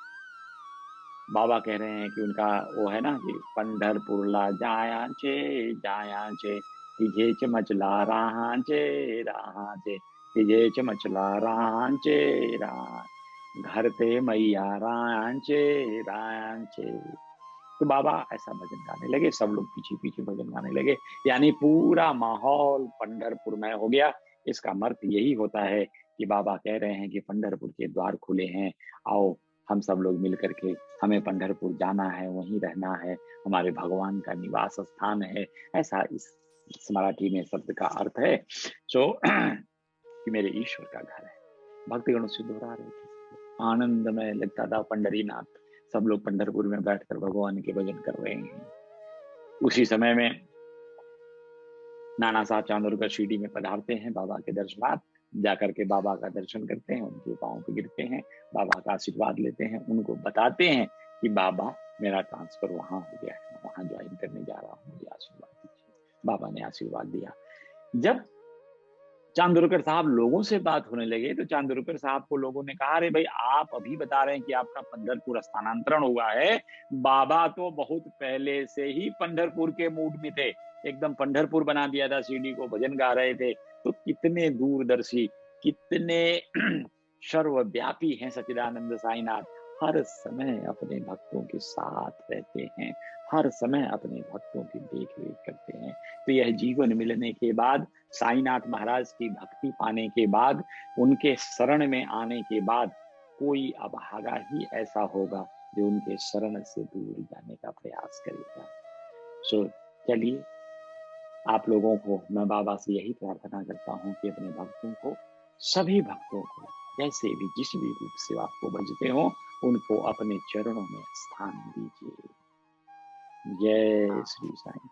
बाबा कह रहे हैं कि उनका वो है ना कि पंढरपुरला जायांचे जायांचे, तिघेच मचला राहांचे राहांचे, तिघेच मचला राहांचे राह, घर ते मैया रायांचे रायांचे। तो बाबा ऐसा भजन गाने लगे, सब लोग पीछे पीछे भजन गाने लगे, यानी पूरा माहौल पंढरपुर में हो गया। इसका अर्थ यही होता है कि बाबा कह रहे हैं कि पंढरपुर के द्वार खुले हैं, आओ हम सब लोग मिल करके, हमें पंढरपुर जाना है, वहीं रहना है, हमारे भगवान का निवास स्थान है। ऐसा इस मराठी में शब्द का अर्थ है। सो कि मेरे ईश्वर का घर है। भक्तगण उससे दोहरा रहे थे, आनंद में लगता था पंढरीनाथ। सब लोग पंढरपुर में बैठकर भगवान के भजन कर रहे हैं। उसी समय में नाना साहब चांदोरकर शिरडी में पधारते हैं बाबा के दर्शनार्थ। जाकर के बाबा का दर्शन करते हैं, उनके पांव पे गिरते हैं, बाबा का आशीर्वाद लेते हैं, उनको बताते हैं कि बाबा मेरा ट्रांसफर वहां हो गया है, वहां ज्वाइन करने जा रहा हूँ, मुझे आशीर्वाद दीजिए। बाबा ने आशीर्वाद दिया। जब चांदोरकर साहब लोगों से बात होने लगे तो चांदोरकर साहब को लोगों ने कहा, अरे भाई आप अभी बता रहे हैं कि आपका पंढरपुर स्थानांतरण हुआ है, बाबा तो बहुत पहले से ही पंढरपुर के मूड में थे, एकदम पंढरपुर बना दिया था, सीडी को भजन गा रहे थे। तो कितने दूरदर्शी, कितने सर्वव्यापी हैं सच्चिदानंद साईनाथ। हर समय अपने भक्तों के साथ रहते हैं, हर समय अपने भक्तों की देख रेख करते हैं। तो यह जीवन मिलने के बाद, साईनाथ महाराज की भक्ति पाने के बाद, उनके शरण में आने के बाद, कोई अभागा ही ऐसा होगा जो उनके शरण से दूर जाने का प्रयास करेगा। सो चलिए, आप लोगों को मैं बाबा से यही प्रार्थना करता हूँ कि अपने भक्तों को, सभी भक्तों को, जैसे भी जिस भी रूप से आपको बजते हो, उनको अपने चरणों में स्थान दीजिए। जय श्री साईं।